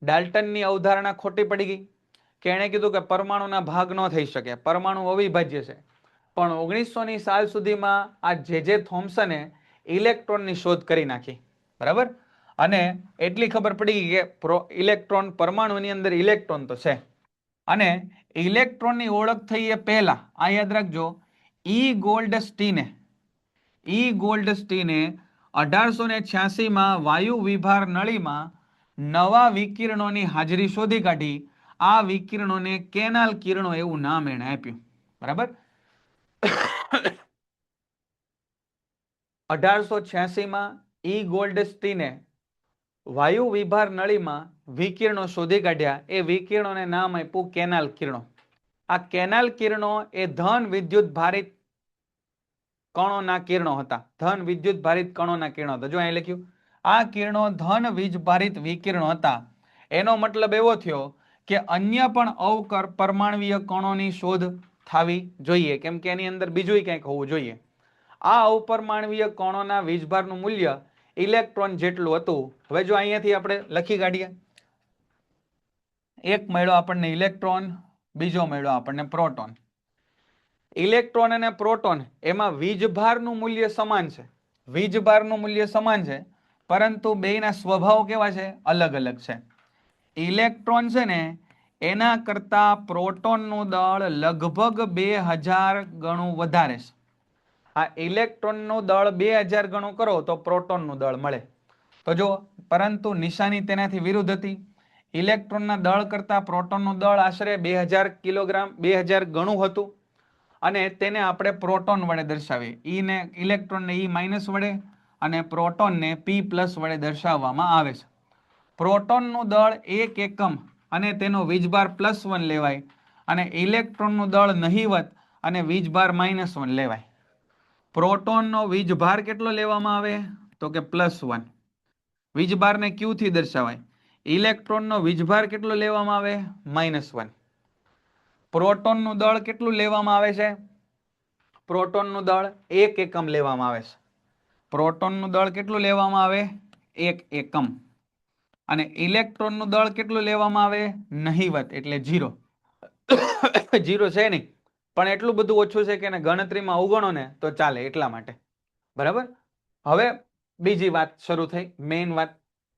S2: ડાલ્ટનની અવધારણા ખોટી પડી ગઈ કે એણે કીધું કે પરમાણુના ભાગ ન થઈ શકે, પરમાણુ અવિભાજ્ય છે. પણ 1900ની સાલ સુધીમાં આ જે થોમ્સને ઇલેક્ટ્રોનની શોધ કરી નાખી, બરાબર. અને એટલી ખબર પડી ગઈ કે ઇલેક્ટ્રોન, પરમાણુની અંદર ઇલેક્ટ્રોન તો છે. અને ઇલેક્ટ્રોનની ઓળખ થઈ એ પહેલા, આ યાદ રાખજો, ગોલ્ડસ્ટીને 1886માં વાયુ વિભાર નળીમાં નવા વિકિરણોની હાજરી શોધી કાઢી. આ વિકિરણોને કેનાલ કિરણો એવું નામ એણે આપ્યું, બરાબર. 1886માં ગોલ્ડસ્ટીને વાયુ વિભાર નળીમાં વિકિરણો શોધી કાઢ્યા. એ વિકિરણોને નામ આપ્યું કેનાલ કિરણો. આ કેનાલ કિરણો એ ધન વિદ્યુત ભારિત કણોના કિરણો હતા, ધન વિદ્યુત ભારિત કણોના કિરણો હતા. જો અહીં લખ્યું આ કિરણો ધન વીજ ભારિત વિકિરણો હતા. એનો મતલબ એવો થયો કે અન્ય પણ અવપરમાણવીય કણોની શોધ થવી જોઈએ, કેમ કે એની અંદર બીજું કંઈક હોવું જોઈએ. આ અવપરમાણવીય કણોના વીજભારનું મૂલ્ય ઇલેક્ટ્રોન જેટલું હતું. હવે જો અહીંયાથી આપણે લખી કાઢીએ, એક મળ્યો આપણને ઇલેક્ટ્રોન, બીજો મળ્યો આપણને પ્રોટોન. ઇલેક્ટ્રોન અને પ્રોટોન એમાં વીજભારનું મૂલ્ય સમાન છે, વીજભારનું મૂલ્ય સમાન છે, પરંતુ બેયના સ્વભાવ કેવા છે? અલગ અલગ છે. ઇલેક્ટ્રોન છે ને એના કરતા પ્રોટોનનું દળ લગભગ 2000 ગણું વધારે છે. આ ઇલેક્ટ્રોનનું દળ 2000 ગણું કરો તો પ્રોટોનનું દળ મળે. તો જો, પરંતુ નિશાની તેનાથી વિરુદ્ધ હતી. ઇલેક્ટ્રોનના દળ કરતા પ્રોટોનનું દળ આશરે 2000 કિલોગ્રામ 2000 ગણું હતું, અને તેને આપણે પ્રોટોન વડે દર્શાવીએ. ઈને ઇલેક્ટ્રોનને E- વડે અને પ્રોટોનને P+ વડે દર્શાવવામાં આવે છે. પ્રોટોનનું દળ 1 એકમ અને તેનો વીજભાર +1 લેવાય, અને ઇલેક્ટ્રોનનું દળ નહિવત અને વીજભાર -1 લેવાય. પ્રોટોનનો વીજભાર કેટલો લેવામાં આવે? તો કે +1. વીજભારને Q થી દર્શાવાય. ઇલેક્ટ્રોનનો વીજભાર કેટલો લેવામાં આવે? -1. પ્રોટોનનું દળ કેટલું લેવામાં આવે છે? પ્રોટોનનું દળ 1 એકમ લેવામાં આવે છે. પ્રોટોનનું દળ કેટલું લેવામાં આવે? 1 એકમ. અને ઇલેક્ટ્રોનનું દળ કેટલું લેવામાં આવે? નહિવત, એટલે 0. 0 છે નહીં, પણ એટલું બધું ઓછું છે કે એને ગણતરીમાં અવગણો ને તો ચાલે, એટલા માટે. બરાબર. હવે બીજી વાત શરૂ થઈ, મેઇન વાત,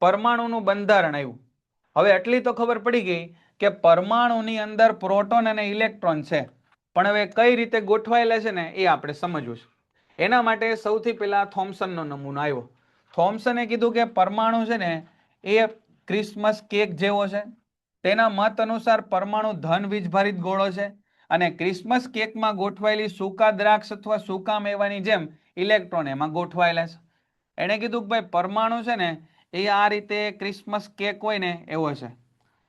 S2: પરમાણુનું બંધારણ આવ્યું. હવે એટલી તો ખબર પડી ગઈ કે પરમાણુની અંદર પ્રોટોન અને ઇલેક્ટ્રોન છે, પણ હવે કઈ રીતે ગોઠવાયેલા છે ને એ આપણે સમજવું છે. એના માટે સૌથી પહેલા થોમ્સનનો નમૂનો આવ્યો. થોમ્સને કીધું કે પરમાણુ છે ને એ ક્રિસમસ કેક જેવો છે. તેના મત અનુસાર પરમાણુ ધન વીજભારિત ગોળો છે, અને ક્રિસમસ કેકમાં ગોઠવાયેલી સૂકા દ્રાક્ષ અથવા સૂકા મેવાની જેમ ઇલેક્ટ્રોન એમાં ગોઠવાયેલા છે. એણે કીધું કે ભાઈ પરમાણુ છે ને એ આ રીતે ક્રિસમસ કેક હોય ને એવો છે,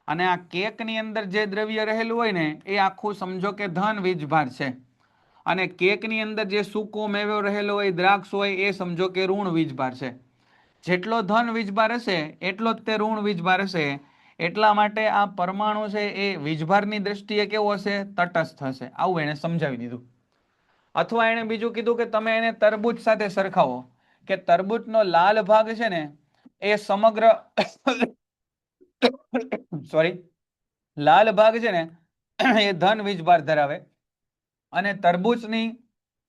S2: અને આ કેકની અંદર જે દ્રવ્ય રહેલું હોય ને એ આખું સમજો કે ધન વીજભાર છે, અને કેકની અંદર જે સૂકો મેવો રહેલો હોય, દ્રાક્ષ હોય, એ સમજો કે ઋણ વીજભાર છે. જેટલો ધન વીજભાર હશે એટલો જ તે ઋણ વીજભાર હશે. એટલા માટે આ પરમાણુ છે એ વીજભારની દ્રષ્ટિએ કેવો હશે? તટસ્થ હશે. આવું એને સમજાવી દીધું. અથવા એને બીજું કીધું કે તમે એને તરબૂચ સાથે સરખાવો, કે તરબૂચનો લાલ ભાગ છે ને એ સમગ્ર સોરી, લાલ ભાગ છે ને એ ધન વીજભાર ધરાવે, અને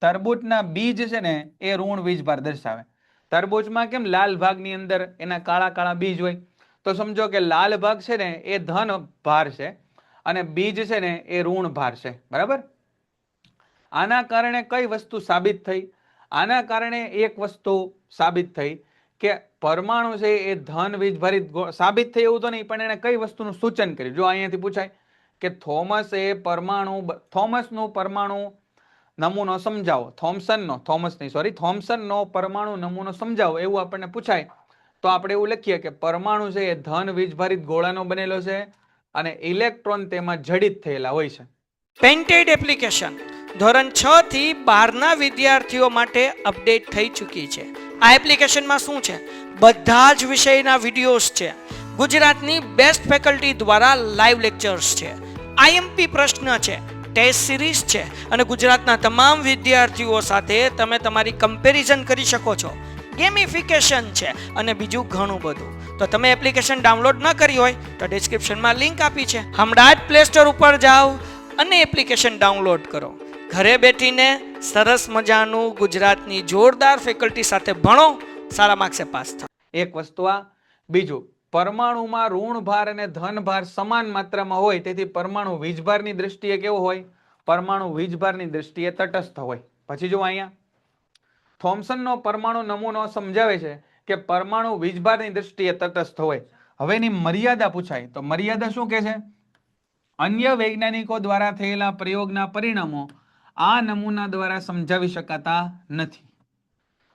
S2: તરબૂચના બીજ છે ને એ ઋણ વીજભાર દર્શાવે. તરબૂચમાં કેમ લાલ ભાગની અંદર એના કાળા કાળા બીજ હોય, તો સમજો કે લાલ ભાગ છે ને એ ધન ભાર છે, અને બીજ છે ને એ ઋણ ભાર છે. બરાબર. આના કારણે કઈ વસ્તુ સાબિત થઈ? આના કારણે એક વસ્તુ સાબિત થઈ કે પરમાણુ છે એ ધન વીજભારિત સાબિત થઈ એવું તો નહીં, પણ એને કઈ વસ્તુનું સૂચન કર્યું. જો અહીંયાથી પૂછાય કે થોમસનું પરમાણુ નમૂનો સમજાવો, થોમ્સનનો પરમાણુ નમૂનો સમજાવો, એવું આપણને પૂછાય તો આપણે એવું લખીએ કે પરમાણુ છે એ ધન વીજભારિત ગોળાનો બનેલો છે, અને ઇલેક્ટ્રોન તેમાં જડિત થયેલા હોય છે.
S1: પેન્ટેડ એપ્લિકેશન ધોરણ 6 થી 12ના વિદ્યાર્થીઓ માટે અપડેટ થઈ ચૂકી છે. આ એપ્લિકેશનમાં શું છે? બધા જ વિષયના વિડીયોઝ છે. ગુજરાતની બેસ્ટ ફેકલ્ટી દ્વારા લાઈવ લેક્ચર્સ છે, આઈએમપી પ્રશ્ન છે, ટેસ્ટ સિરીઝ છે, અને ગુજરાતના તમામ વિદ્યાર્થીઓ સાથે તમે તમારી કમ્પેરિઝન કરી શકો છો. ગેમિફિકેશન છે અને બીજું ઘણું બધું. તો તમે એપ્લિકેશન ડાઉનલોડ ન કરી હોય તો ડિસ્ક્રિપ્શનમાં લિંક આપી છે, હમણાં જ પ્લે સ્ટોર ઉપર જાઓ અને એપ્લિકેશન ડાઉનલોડ કરો. ઘરે બેઠીને સરસ મજાનું ગુજરાતની જોરદાર ફેકલ્ટી સાથે ભણો, સારા માર્ક્સે પાસ થાઓ.
S2: એક વસ્તુ આ. બીજું, પરમાણુમાં ઋણ ભાર અને ધન ભાર સમાન માત્રામાં હોય, તેથી પરમાણુ વીજભારની દ્રષ્ટિએ કેવો હોય? પરમાણુ વીજભારની દ્રષ્ટિએ તટસ્થ હોય. પછી જો અહીંયા થોમ્સનનો પરમાણુ નમૂનો સમજાવે છે કે પરમાણુ વીજભારની દ્રષ્ટિએ તટસ્થ હોય. હવે એની મર્યાદા પૂછાય તો મર્યાદા શું કહે છે? અન્ય વૈજ્ઞાનિકો દ્વારા થયેલા પ્રયોગના પરિણામો આ નમૂના દ્વારા સમજાવી શકાતા નથી.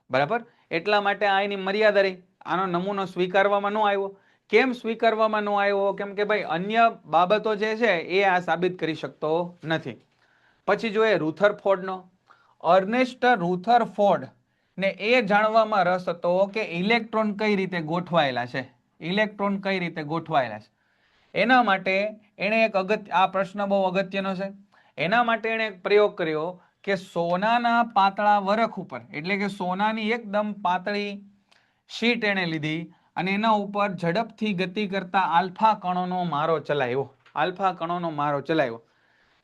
S2: બરાબર. એટલા માટે આ એની મર્યાદા રહી. આનો નમૂનો સ્વીકારવામાં ન આવ્યો. કેમ સ્વીકારવામાં ન આવ્યો? કેમ કે ભાઈ અન્ય બાબતો જે છે એ આ સાબિત કરી શકતો નથી. પછી જોઈએ રુથરફોર્ડનો અર્નેસ્ટ રુથરફોર્ડ ને એ જાણવામાં રસ હતો કે ઇલેક્ટ્રોન કઈ રીતે ગોઠવાયેલા છે, ઇલેક્ટ્રોન કઈ રીતે ગોઠવાયેલા છે. એના માટે એણે એક આ પ્રશ્ન બહુ અગત્યનો છે. એના માટે એણે એક પ્રયોગ કર્યો કે સોનાના પાતળા વરખ ઉપર, એટલે કે સોનાની એકદમ પાતળી શીટ એણે લીધી અને એના ઉપર ઝડપથી ગતિ કરતા આલ્ફા કણોનો મારો ચલાવ્યો, આલ્ફા કણોનો મારો ચલાવ્યો.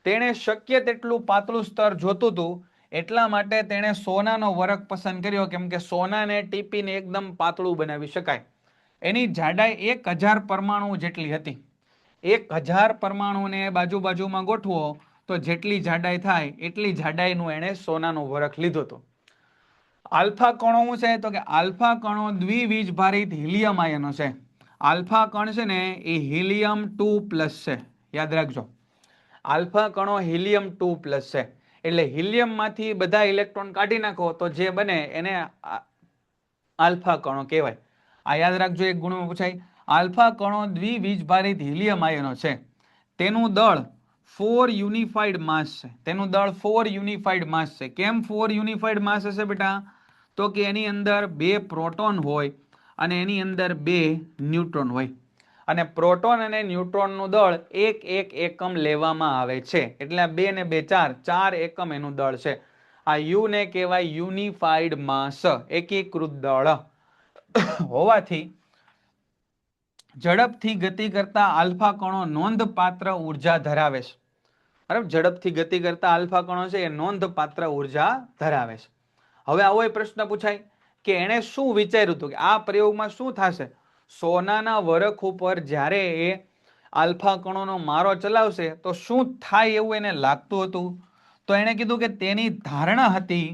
S2: તેણે શક્ય તેટલું પાતળું સ્તર જોતું હતું, એટલા માટે તેણે સોનાનો વરખ પસંદ કર્યો, કેમ કે સોનાને ટીપીને એકદમ પાતળું બનાવી શકાય. એની જાડાઈ 1000 પરમાણુ જેટલી હતી. 1000 પરમાણુને બાજુમાં ગોઠવો તો જેટલી જાડાઈ થાય એટલી જાડાઈનું એણે સોનાનો વરખ લીધો હતો. આલ્ફા કણો શું છે? તો કે આલ્ફા કણો દ્વિવીજભારિત હિલિયમ આયનો છે. આલ્ફા કણ છે ને એ હિલિયમ 2+ છે, યાદ રાખજો. આલ્ફા કણો હિલિયમ 2+ છે, એટલે હિલિયમમાંથી બધા ઇલેક્ટ્રોન કાઢી નાખો તો જે બને એને આલ્ફા કણો કહેવાય. આ યાદ રાખજો, એક ગુણમાં પૂછાય. આલ્ફા કણો દ્વિવીજભારિત હિલિયમ આયનો છે. તેનું દળ 4 યુનિફાઈડ માસ છે. તેનું દળ 4 યુનિફાઈડ માસ છે. કેમ 4 યુનિફાઈડ માસ હશે બેટા? તો કે એની અંદર 2 પ્રોટોન હોય અને એની અંદર 2 ન્યુટ્રોન હોય, અને પ્રોટોન અને ન્યુટ્રોનનું દળ 1 એકમ લેવામાં આવે છે. એટલે 2 ને 2 4 એકમ એનું દળ છે. આ યુ ને કહેવાય યુનિફાઈડ માસ, એકીકૃત દળ હોવાથી ઝડપથી ગતિ કરતા આલ્ફા કણો નોંધપાત્ર ઉર્જા ધરાવે છે. બરાબર, ઝડપથી ગતિ કરતા આલ્ફા કણો છે એ નોંધપાત્ર ઉર્જા ધરાવે છે. હવે આવો પ્રશ્ન પૂછાય કે એણે શું વિચાર્યું હતું કે આ પ્રયોગમાં શું થશે? સોનાના વરખ ઉપર જ્યારે એ આલ્ફા કણોનો મારો ચલાવશે તો શું થાય એવું એને લાગતું હતું. તો એણે કીધું કે તેની ધારણા હતી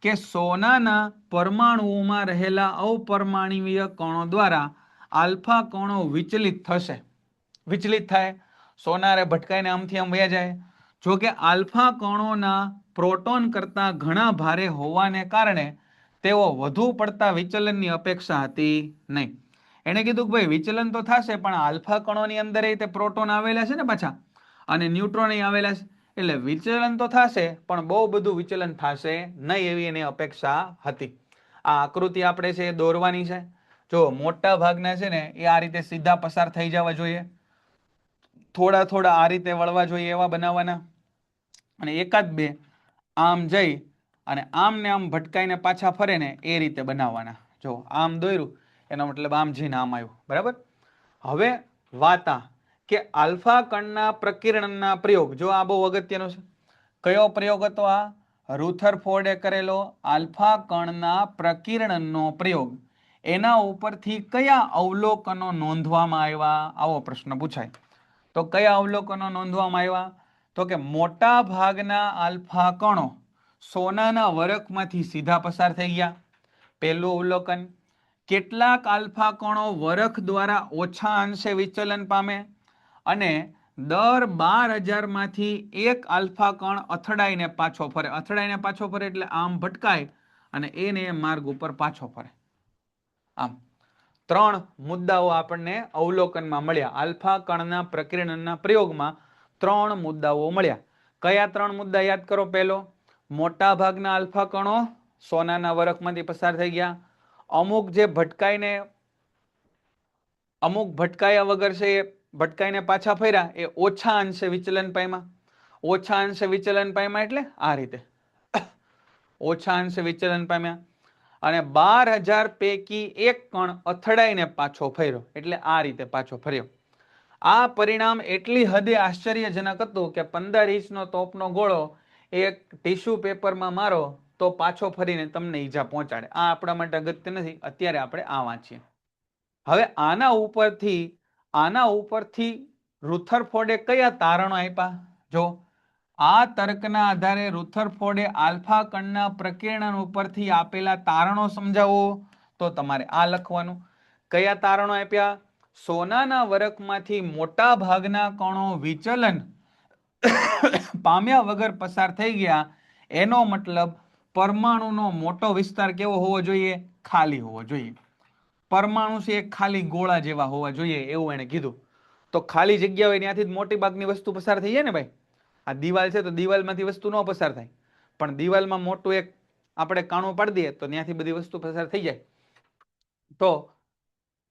S2: કે સોનાના પરમાણુઓમાં રહેલા અપરમાણુવીય કણો દ્વારા આલ્ફા કણો વિચલિત થશે. વિચલિત થાય, સોનારે ભટકાઈને આમથી આમ વયા જાય. જો કે આલ્ફા કણોના પ્રોટોન કરતા ઘણા ભારે હોવાને કારણે તેઓ વધુ પડતા વિચલનની અપેક્ષા હતી નહીં. એણે કીધું કે ભાઈ વિચલન તો થશે, પણ આલ્ફા કણોની અંદર તે પ્રોટોન આવેલા છે ને પાછા, અને ન્યુટ્રોન આવેલા છે, એટલે વિચલન તો થશે પણ બહુ બધું વિચલન થશે નહીં એવી એની અપેક્ષા હતી. આ આકૃતિ આપણે છે એ દોરવાની છે. જો મોટા ભાગના છે ને એ આ રીતે સીધા પસાર થઈ જવા જોઈએ, થોડા થોડા આ રીતે વળવા જોઈએ એવા બનાવવાના, અને એકાદ બે આમ જઈ અને આમ ને આમ ભટકાઈને પાછા ફરે ને એ રીતે બનાવવાના. જો આમ દોર્યું એનો મતલબ આમ જઈને આમ આવ્યું. બરાબર. હવે વાતા કે આલ્ફા કણના પ્રકિરણના પ્રયોગ, જો આ બહુ અગત્યનો છે. કયો પ્રયોગ હતો આ? રુથરફોર્ડે કરેલો આલ્ફા કણના પ્રકિરણનો પ્રયોગ. એના ઉપરથી કયા અવલોકનો નોંધવામાં આવ્યા? આવો પ્રશ્ન પૂછાય. તો કયા અવલોકનો નોંધવામાં આવ્યા? તો કે મોટા ભાગના આલ્ફા કણો સોનાના વરખમાંથી સીધા પસાર થઈ ગયા, પહેલું અવલોકન. કેટલાક આલ્ફા કણો વરખ દ્વારા ઓછા અંશે વિચલન પામે, અને દર 12,000 માંથી એક આલ્ફા કણ અથડાઈને પાછો ફરે. અથડાઈને પાછો ફરે એટલે આમ ભટકાય અને એને માર્ગ ઉપર પાછો ફરે. આમ 3 મુદ્દાઓ આપણને અવલોકનમાં મળ્યા. આલ્ફા કણના પ્રકિરણના પ્રયોગમાં 3 મુદ્દાઓ મળ્યા. કયા 3 મુદ્દા યાદ કરો? પહેલો, મોટા ભાગના આલ્ફા કણો સોનાના વરખમાંથી પસાર થઈ ગયા. અમુક જે ભટકાઈને, અમુક ભટકાયા વગર છે એ ભટકાઈને પાછા ફર્યા, એ ઓછા અંશે વિચલન પામ્યા. ઓછા અંશે વિચલન પામ્યા એટલે આ રીતે ઓછા અંશે વિચલન પામ્યા. અને 12,000 પૈકી એક કણ અથડાઈને પાછો ફર્યો એટલે આ રીતે પાછો ફર્યો. આ પરિણામ એટલી હદે આશ્ચર્યજનક હતું કે 15 ઇંચનો તોપનો ગોળો એક ટીશ્યુ પેપરમાં મારો તો પાછો ફરીને તમને ઈજા પહોંચાડે. આ આપણા માટે અગત્ય નથી, અત્યારે આપણે આ વાંચીએ. હવે આના ઉપરથી રુથરફોર્ડે કયા તારણો આપ્યા? જો આ તર્કના આધારે રુથરફોર્ડે આલ્ફા કણના પ્રકિરણ ઉપરથી આપેલા તારણો સમજાવો તો તમારે આ લખવાનું. કયા તારણો આપ્યા? સોનાના વરખમાંથી મોટા ભાગના કણો વિચલન પામ્યા વગર પસાર થઈ ગયા, એનો મતલબ પરમાણુનો મોટો વિસ્તાર કેવો હોવો જોઈએ? ખાલી હોવો જોઈએ. પરમાણુ છે એક ખાલી ગોળા જેવા હોવા જોઈએ એવું એને કીધું. તો ખાલી જગ્યા હોય ત્યાંથી જ મોટી ભાગની વસ્તુ પસાર થઈ જાય ને ભાઈ. આ દિવાલ છે તો દિવાલમાંથી વસ્તુ ન પસાર થાય, પણ દિવાલમાં મોટું એક આપણે કાણું પાડી દઈએ તો ત્યાંથી બધી વસ્તુ પસાર થઈ જાય. તો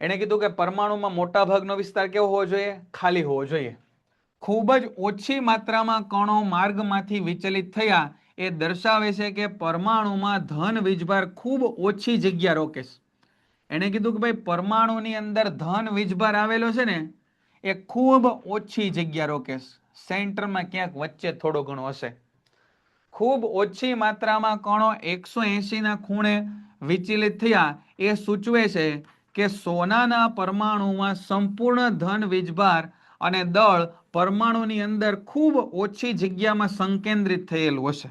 S2: એણે કીધું કે પરમાણુમાં મોટા ભાગનો વિસ્તાર કેવો હોવો જોઈએ? ખાલી હોવો જોઈએ. ખૂબ જ ઓછી માત્રામાં કણો માર્ગમાંથી વિચલિત થયા એ દર્શાવે છે કે પરમાણુમાં ધન વીજભાર ખૂબ ઓછી જગ્યા રોકે છે. એણે કીધું કે ભાઈ પરમાણુની અંદર ધન વીજભાર આવેલો છે ને એ ખૂબ ઓછી જગ્યા રોકે છે. સેન્ટરમાં ક્યાંક વચ્ચે થોડો ઘણો હશે. ખૂબ ઓછી માત્રામાં કણો 180 ના ખૂણે વિચલિત થયા એ સૂચવે છે કે સોનાના પરમાણુમાં સંપૂર્ણ ધન વીજભાર અને દળ પરમાણુની અંદર ખૂબ ઓછી જગ્યામાં સંકેન્દ્રિત થયેલું હશે.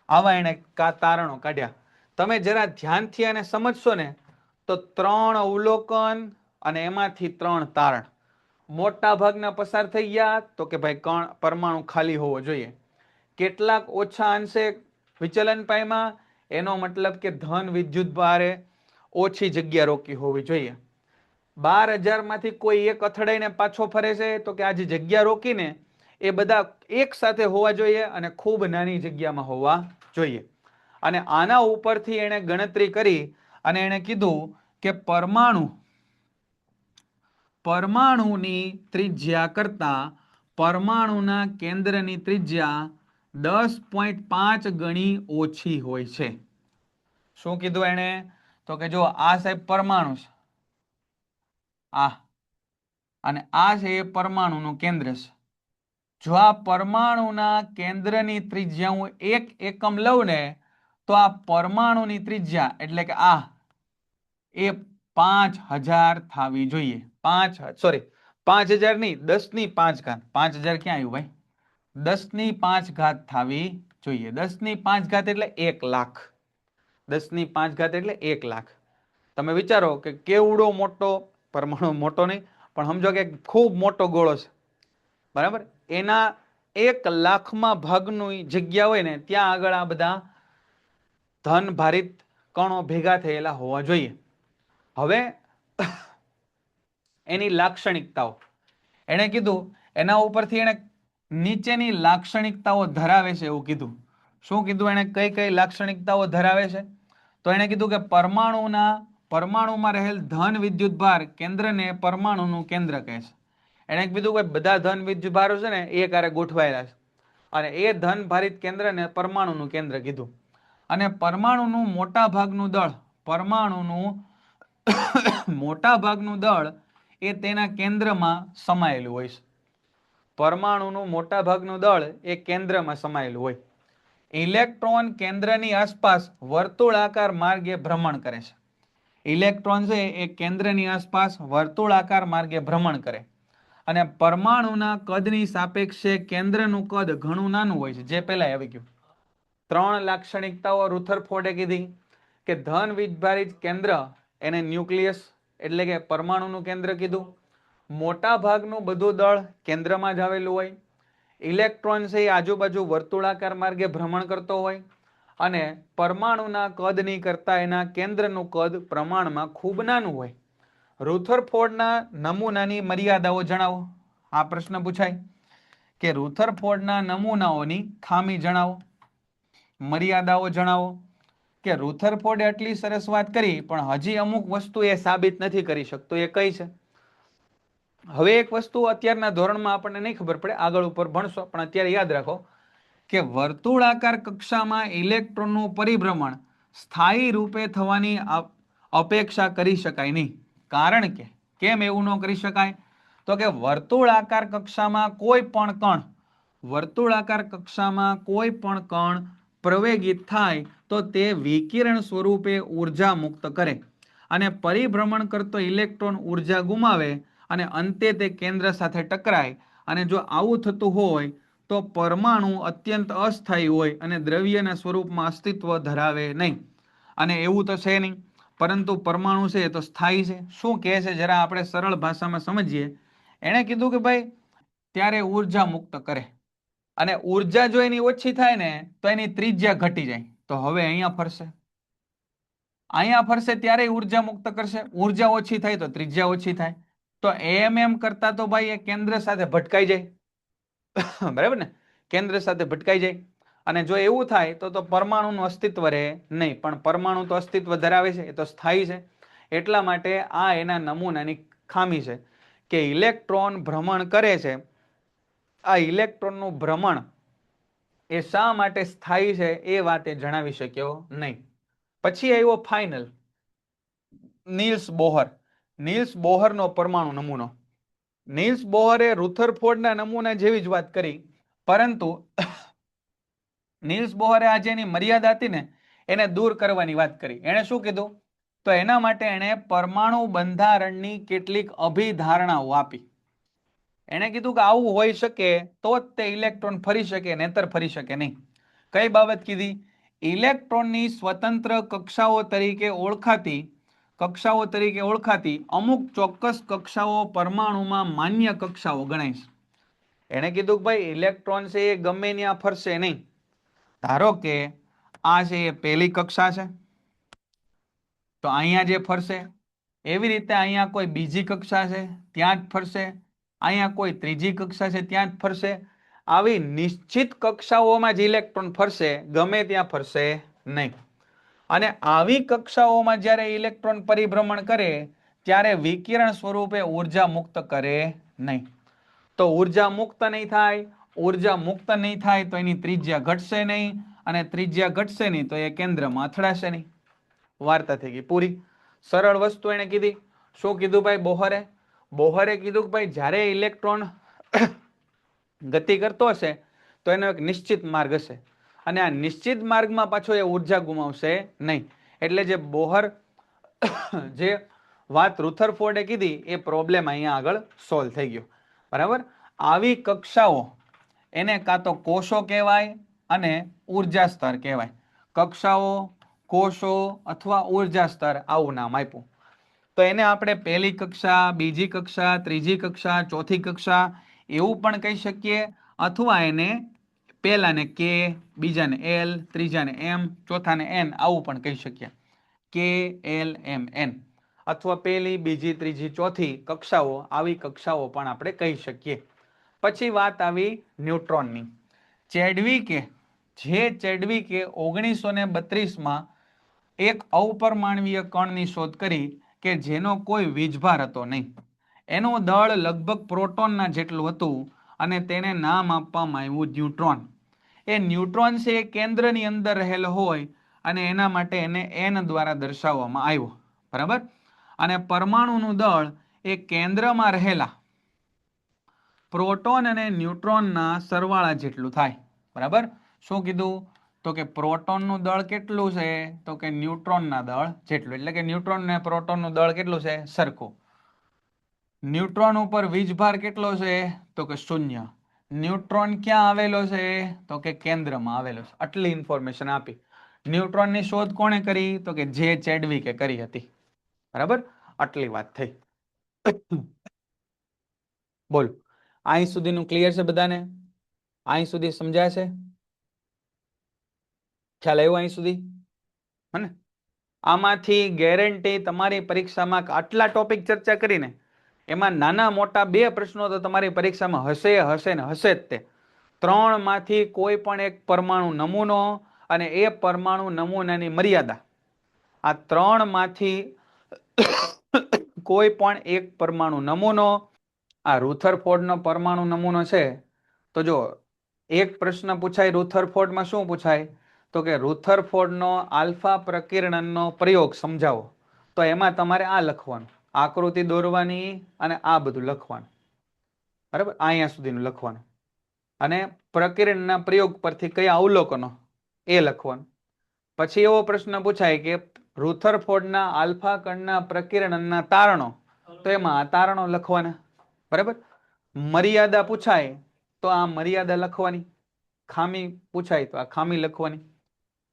S2: આવા એને તારણો કાઢ્યા. તમે જરા ધ્યાનથી આને સમજશો ને તો 3 અવલોકન અને એમાંથી 3 તારણ. મોટા ભાગના પસાર થઈ ગયા તો કે ભાઈ પરમાણુ ખાલી હોવો જોઈએ. કેટલાક ઓછા અંશે વિચલન પામ્યા એનો મતલબ કે ધન વિદ્યુત ભારે ઓછી જગ્યા રોકી હોવી જોઈએ. 12,000 માંથી કોઈ એક અથડાઈને પાછો ફરે છે તો કે આ જે જગ્યા રોકીને એ બધા એક સાથે હોવા જોઈએ અને ખૂબ નાની જગ્યામાં હોવા જોઈએ. અને આના ઉપરથી એણે ગણતરી કરી અને એણે કીધું કે પરમાણુની ત્રિજ્યા કરતા પરમાણુના કેન્દ્રની ત્રિજ્યા 10.5 ગણી ઓછી હોય છે. શું કીધું એણે? તો કે જો આ સાહેબ પરમાણુ છે, આ અને આ છે એ પરમાણુનું કેન્દ્ર છે. જો આ પરમાણુના કેન્દ્રની ત્રિજ્યા હું 1 એકમ લઉં ને તો આ પરમાણુની ત્રિજ્યા એટલે કે આ એ 5000 થવી જોઈએ. 5000 નહીં, 10⁵. 5000 ક્યાં આવ્યું ભાઈ? 10⁵ થવી જોઈએ. 10⁵ એટલે 1 લાખ. 10⁵ એટલે 1 લાખ. તમે વિચારો કે કેવડો મોટો પરમાણુ, મોટો નહીં પણ સમજો કે ખૂબ મોટો ગોળો છે, બરાબર? એના 1 લાખમાં ભાગની જગ્યા હોય ને ત્યાં આગળ આ બધા ધન ભારિત કણો ભેગા થયેલા હોવા જોઈએ. હવે એની લાક્ષણિકતાઓ એણે કીધું, એના ઉપરથી એણે નીચેની લાક્ષણિકતાઓ ધરાવે છે એવું કીધું. શું કીધું એણે? કઈ કઈ લાક્ષણિકતાઓ ધરાવે છે? તો એણે કીધું કે પરમાણુમાં રહેલ ધન વિદ્યુત ભાર કેન્દ્રને પરમાણુનું કેન્દ્ર કહે છે. એણે કીધું કે બધા ધન વિદ્યુત ભારો છે ને એક હારે ગોઠવાયેલા છે અને એ ધન ભારિત કેન્દ્રને પરમાણુનું કેન્દ્ર કીધું. અને પરમાણુનું મોટા ભાગનું દળ એ તેના કેન્દ્રમાં સમાયેલું હોય છે. પરમાણુનું મોટા ભાગનું દળ એ કેન્દ્રમાં સમાયેલું હોય. ઇલેક્ટ્રોન કેન્દ્રની આસપાસ વર્તુળાકાર માર્ગે ભ્રમણ કરે છે. ઇલેક્ટ્રોન છે એ કેન્દ્રની આસપાસ વર્તુળાકાર માર્ગે ભ્રમણ કરે અને પરમાણુના કદની સાપેક્ષે કેન્દ્રનું કદ ઘણું નાનું હોય છે. જે પહેલા આવી ગયું. 3 લાક્ષણિકતાઓ રુથરફોર્ડે કીધી કે ધન વીજભારિત કેન્દ્ર એને ન્યુક્લિયસ એટલે કે પરમાણુનું કેન્દ્ર કીધું. મોટા ભાગનું બધું દળ કેન્દ્રમાં જ આવેલું હોય. ઇલેક્ટ્રોન છે એ આજુબાજુ વર્તુળાકાર માર્ગે ભ્રમણ કરતો હોય અને પરમાણુના કદની કરતા એના કેન્દ્રનું કદ પ્રમાણમાં ખૂબ નાનું હોય. રુથરફોર્ડના નમૂનાની મર્યાદાઓ જણાવો. આ પ્રશ્ન પૂછાય કે રુથરફોર્ડના નમૂનાઓની ખામી જણાવો, મર્યાદાઓ જણાવો. કે રુથરફોર્ડે આટલી સરસ વાત કરી પણ હજી અમુક વસ્તુ એ સાબિત નથી કરી શકતો. એ કઈ છે? હવે એક વસ્તુ અત્યારના ધોરણમાં આપણને નહીં ખબર પડે, આગળ ઉપર ભણશો, પણ અત્યારે યાદ રાખો કે વર્તુળાકાર કક્ષામાં ઇલેક્ટ્રોનનું પરિભ્રમણ સ્થાયી રૂપે થવાની અપેક્ષા કરી શકાય નહીં. કારણ કે કેમ એવું ન કરી શકાય? તો કે વર્તુળાકાર કક્ષામાં કોઈ પણ કણ પ્રવેગિત થાય તો તે વિકિરણ સ્વરૂપે ઉર્જા મુક્ત કરે અને પરિભ્રમણ કરતો ઇલેક્ટ્રોન ઉર્જા ગુમાવે અને અંતે તે કેન્દ્ર સાથે ટકરાય. અને જો આવું થતું હોય તો પરમાણુ અત્યંત અસ્થાયી હોય અને દ્રવ્યના સ્વરૂપમાં અસ્તિત્વ ધરાવે નહીં. અને એવું તો છે નહીં, પરંતુ પરમાણુ છે એ તો સ્થાયી છે. શું કહે છે જરા આપણે સરળ ભાષામાં સમજીએ. એણે કીધું કે ભાઈ ત્યારે ઉર્જા મુક્ત કરે અને ઉર્જા જો એની ઓછી થાય ને તો એની ત્રિજ્યા ઘટી જાય. તો હવે અહીંયા ફરશે ત્યારે ઉર્જા મુક્ત કરશે. ઉર્જા ઓછી થાય તો ત્રિજ્યા ઓછી થાય. તો એમ કરતા તો ભાઈ એ કેન્દ્ર સાથે ભટકાઈ જાય. બરાબર ને? કેન્દ્ર સાથે ભટકાઈ જાય. અને જો એવું થાય તો પરમાણુનું અસ્તિત્વ રહે નહીં, પણ પરમાણુ તો અસ્તિત્વ ધરાવે છે, એ તો સ્થાયી છે. એટલા માટે આ એના નમૂનાની ખામી છે કે ઇલેક્ટ્રોન ભ્રમણ કરે છે. આ ઇલેક્ટ્રોનનું ભ્રમણ એ શા માટે સ્થાયી છે એ વાત એ જણાવી શક્યો નહીં. પછી આવ્યો ફાઇનલ નીલ્સ બોહર. નીલ્સ બોહરનો પરમાણુ નમૂનો. નીલ્સ બોહરે રુથરફોર્ડના નમૂના જેવી જ વાત કરી, પરંતુ નીલ્સ બોહરે આ જેની મર્યાદા હતી ને એને દૂર કરવાની વાત કરી. એણે શું કીધું? તો એના માટે એણે પરમાણુ બંધારણની કેટલીક અભિધારણાઓ આપી. એણે કીધું કે આવું હોઈ શકે તો જ તે ઇલેક્ટ્રોન ફરી શકે, નહીતર ફરી શકે નહીં. કઈ બાબત કીધી? ઇલેક્ટ્રોનની સ્વતંત્ર કક્ષાઓ તરીકે ઓળખાતી અમુક ચોક્કસ કક્ષાઓ પરમાણુમાં માન્ય કક્ષાઓ ગણાય છે. એણે કીધું કે ભાઈ ઇલેક્ટ્રોન છે એ ગમે ત્યાં ફરશે નહીં. ધારો કે આ છે એ પહેલી કક્ષા છે, તો અહીંયા જે ફરશે, એવી રીતે અહીંયા કોઈ બીજી કક્ષા છે ત્યાં જ ફરશે, અહીંયા કોઈ ત્રીજી કક્ષા છે ત્યાં જ ફરશે. આવી નિશ્ચિત કક્ષાઓમાં જ ઇલેક્ટ્રોન ફરશે, ગમે ત્યાં ફરશે નહીં. અને આવી કક્ષાઓમાં જ્યારે ઇલેક્ટ્રોન પરિભ્રમણ કરે ત્યારે વિકિરણ સ્વરૂપે ઉર્જા મુક્ત કરે નહીં. તો ઉર્જા મુક્ત નહીં થાય, ઉર્જા મુક્ત નહીં થાય તો એની ત્રિજ્યા ઘટશે નહીં, અને ત્રિજ્યા ઘટશે નહીં તો એ કેન્દ્રમાં અથડાશે નહીં. વાર્તા થઈ ગઈ પૂરી. સરળ વસ્તુ એને કીધી. શું કીધું ભાઈ બોહરે? બોહરે કીધું કે ભાઈ જ્યારે ઇલેક્ટ્રોન ગતિ કરતો હશે તો એનો એક નિશ્ચિત માર્ગ હશે, અને આ નિશ્ચિત માર્ગમાં પાછો એ ઉર્જા ગુમાવશે નહીં. એટલે જે બોહર જે વાત રુથરફોર્ડે કીધી એ પ્રોબ્લેમ અહીંયા આગળ સોલ્વ થઈ ગયો. બરાબર. આવી કક્ષાઓ એને કાં તો કોષો કહેવાય અને ઉર્જા સ્તર કહેવાય. કક્ષાઓ, કોષો અથવા ઉર્જા સ્તર, આવું નામ આપ્યું. તો એને આપણે પહેલી કક્ષા, બીજી કક્ષા, ત્રીજી કક્ષા, ચોથી કક્ષા એવું પણ કહી શકીએ, અથવા એને પહેલાને કે, બીજાને એલ, ત્રીજાને એમ, ચોથાને એન આવું પણ કહી શકીએ. કે એલ એમ એન, અથવા પહેલી, બીજી, ત્રીજી, ચોથી કક્ષાઓ, આવી કક્ષાઓ પણ આપણે કહી શકીએ. પછી વાત આવી ન્યુટ્રોનની. ચેડવિકે 1932માં એક અવપરમાણવીય કણની શોધ કરી કે જેનો કોઈ વીજભાર હતો નહીં. એનું દળ લગભગ પ્રોટોનના જેટલું હતું અને તેને નામ આપવામાં આવ્યું ન્યુટ્રોન. એ ન્યુટ્રોન છે એ કેન્દ્રની અંદર રહેલો હોય અને એના માટે એને એન દ્વારા દર્શાવવામાં આવ્યો. બરાબર. અને પરમાણુનું દળ એ કેન્દ્રમાં રહેલા પ્રોટોન અને ન્યુટ્રોનના સરવાળા જેટલું થાય. બરાબર. શું કીધું? તો કે પ્રોટોનનું દળ કેટલું છે? તો કે ન્યુટ્રોનના દળ જેટલું. એટલે કે ન્યુટ્રોન ને પ્રોટોનનું દળ કેટલું છે? સરખું. ન્યુટ્રોન ઉપર વીજભાર કેટલો છે? તો કે 0. ન્યુટ્રોન ક્યાં આવેલો છે? તો કે કેન્દ્રમાં આવેલો છે. આટલી ઇન્ફોર્મેશન આપી. ન્યુટ્રોનની શોધ કોણે કરી? તો કે જે ચેડવિકે કરી હતી. બરાબર. આટલી વાત થઈ. બોલ, અહીં સુધીનું ક્લિયર છે બધાને? અહીં સુધી સમજાય છે? ખ્યાલ આવ્યો અહીં સુધી? હને? આમાંથી ગેરંટી તમારી પરીક્ષામાં આટલા ટોપિક ચર્ચા કરીને એમાં નાના મોટા 2 પ્રશ્નો તો તમારી પરીક્ષામાં હશે ને હશે જ તે. 3 માંથી કોઈ પણ એક પરમાણુ નમૂનો અને એ પરમાણુ નમૂનાની મર્યાદા, આ 3 માંથી કોઈ પણ એક પરમાણુ નમૂનો, આ રુથરફોર્ડનો પરમાણુ નમૂનો છે. તો જો એક પ્રશ્ન પૂછાય રુથરફોર્ડમાં, શું પૂછાય? તો કે રુથરફોર્ડનો આલ્ફા પ્રકીર્ણનનો પ્રયોગ સમજાવો. તો એમાં તમારે આ લખવાનું, આકૃતિ દોરવાની અને આ બધું લખવાનું. બરાબર. અહીંયા સુધીનું લખવાનું. અને પ્રકીર્ણનના પ્રયોગ પરથી કયા અવલોકનો એ લખવાનું. પછી એવો પ્રશ્ન પૂછાય કે રુથરફોર્ડના આલ્ફા કણના પ્રકીર્ણનના તારણો, તો એમાં આ તારણો લખવાના. બરાબર. મર્યાદા પૂછાય તો આ મર્યાદા લખવાની. ખામી પૂછાય તો આ ખામી લખવાની.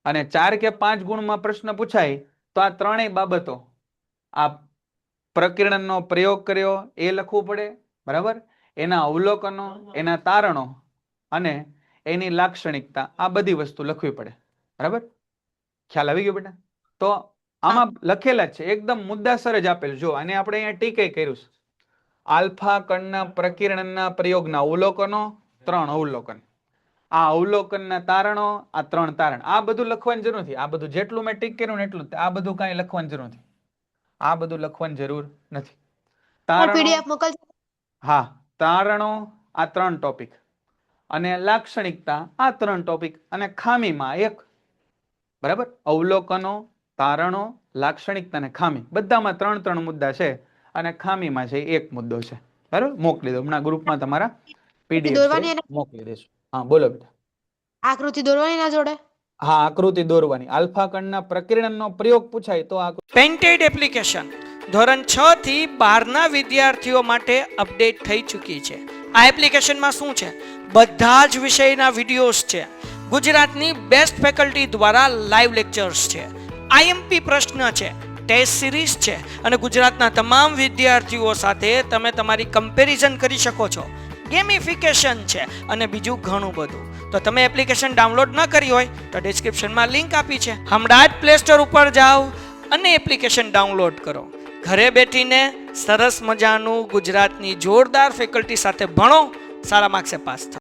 S2: અને 4 કે 5 ગુણમાં પ્રશ્ન પૂછાય તો આ ત્રણેય બાબતો, આ પ્રકીર્ણનનો પ્રયોગ કર્યો એ લખવું પડે. બરાબર. એના અવલોકનો, એના તારણો અને એની લાક્ષણિકતા, આ બધી વસ્તુ લખવી પડે. બરાબર. ખ્યાલ આવી ગયો બેટા? તો આમાં લખેલા જ છે, એકદમ મુદ્દાસર જ આપેલું. જો અને આપણે અહીંયા ટીકે કર્યું છે. આલ્ફા કણના પ્રકીર્ણનના પ્રયોગના અવલોકનો, 3 અવલોકન. આ અવલોકનના તારણો, આ 3 તારણ, આ બધું લખવાની જરૂર નથી. આ બધું જેટલું મેં ટીક કર્યું ને એટલું જ. આ બધું કાંઈ લખવાની જરૂર નથી. આ બધું લખવાની જરૂર નથી. તારણો,
S3: પીડીએફ મોકલજો.
S2: હા, તારણો આ 3 ટોપિક અને લાક્ષણિકતા આ 3 ટોપિક અને ખામીમાં એક. બરાબર? અવલોકનો, તારણો, લાક્ષણિકતા અને ખામી બધામાં 3 મુદ્દા છે અને ખામીમાં છે એક મુદ્દો છે. બરાબર? મોકલી દો હમણાં ગ્રુપમાં તમારા
S3: દોરવાની
S2: પીડીએફ મોકલી દેશું. હા, બોલો બેટા.
S3: આકૃતિ દોરવાની ના જોડે.
S2: હા, આકૃતિ દોરવાની. આલ્ફા કણના પ્રકીર્ણનનો પ્રયોગ પૂછાય તો આ
S1: પેન્ટેડ એપ્લિકેશન ધોરણ 6 થી 12ના વિદ્યાર્થીઓ માટે અપડેટ થઈ ચૂકી છે. આ એપ્લિકેશનમાં શું છે? બધા જ વિષયના વિડીયોઝ છે. ગુજરાતની બેસ્ટ ફેકલ્ટી દ્વારા લાઈવ લેક્ચર્સ છે. આઈએમપી પ્રશ્ન છે, ટેસ્ટ સિરીઝ છે અને ગુજરાતના તમામ વિદ્યાર્થીઓ સાથે તમે તમારી કમ્પેરિઝન કરી શકો છો. ગેમિફિકેશન છે અને બીજું ઘણું બધું. તો તમે એપ્લિકેશન ડાઉનલોડ ન કરી હોય તો ડિસ્ક્રિપ્શનમાં લિંક આપી છે. હમણાં જ પ્લે સ્ટોર ઉપર જાઓ અને એપ્લિકેશન ડાઉનલોડ કરો. ઘરે બેઠીને સરસ મજાનું ગુજરાતની જોરદાર ફેકલ્ટી સાથે ભણો, સારા માર્ક્સે પાસ થાઓ.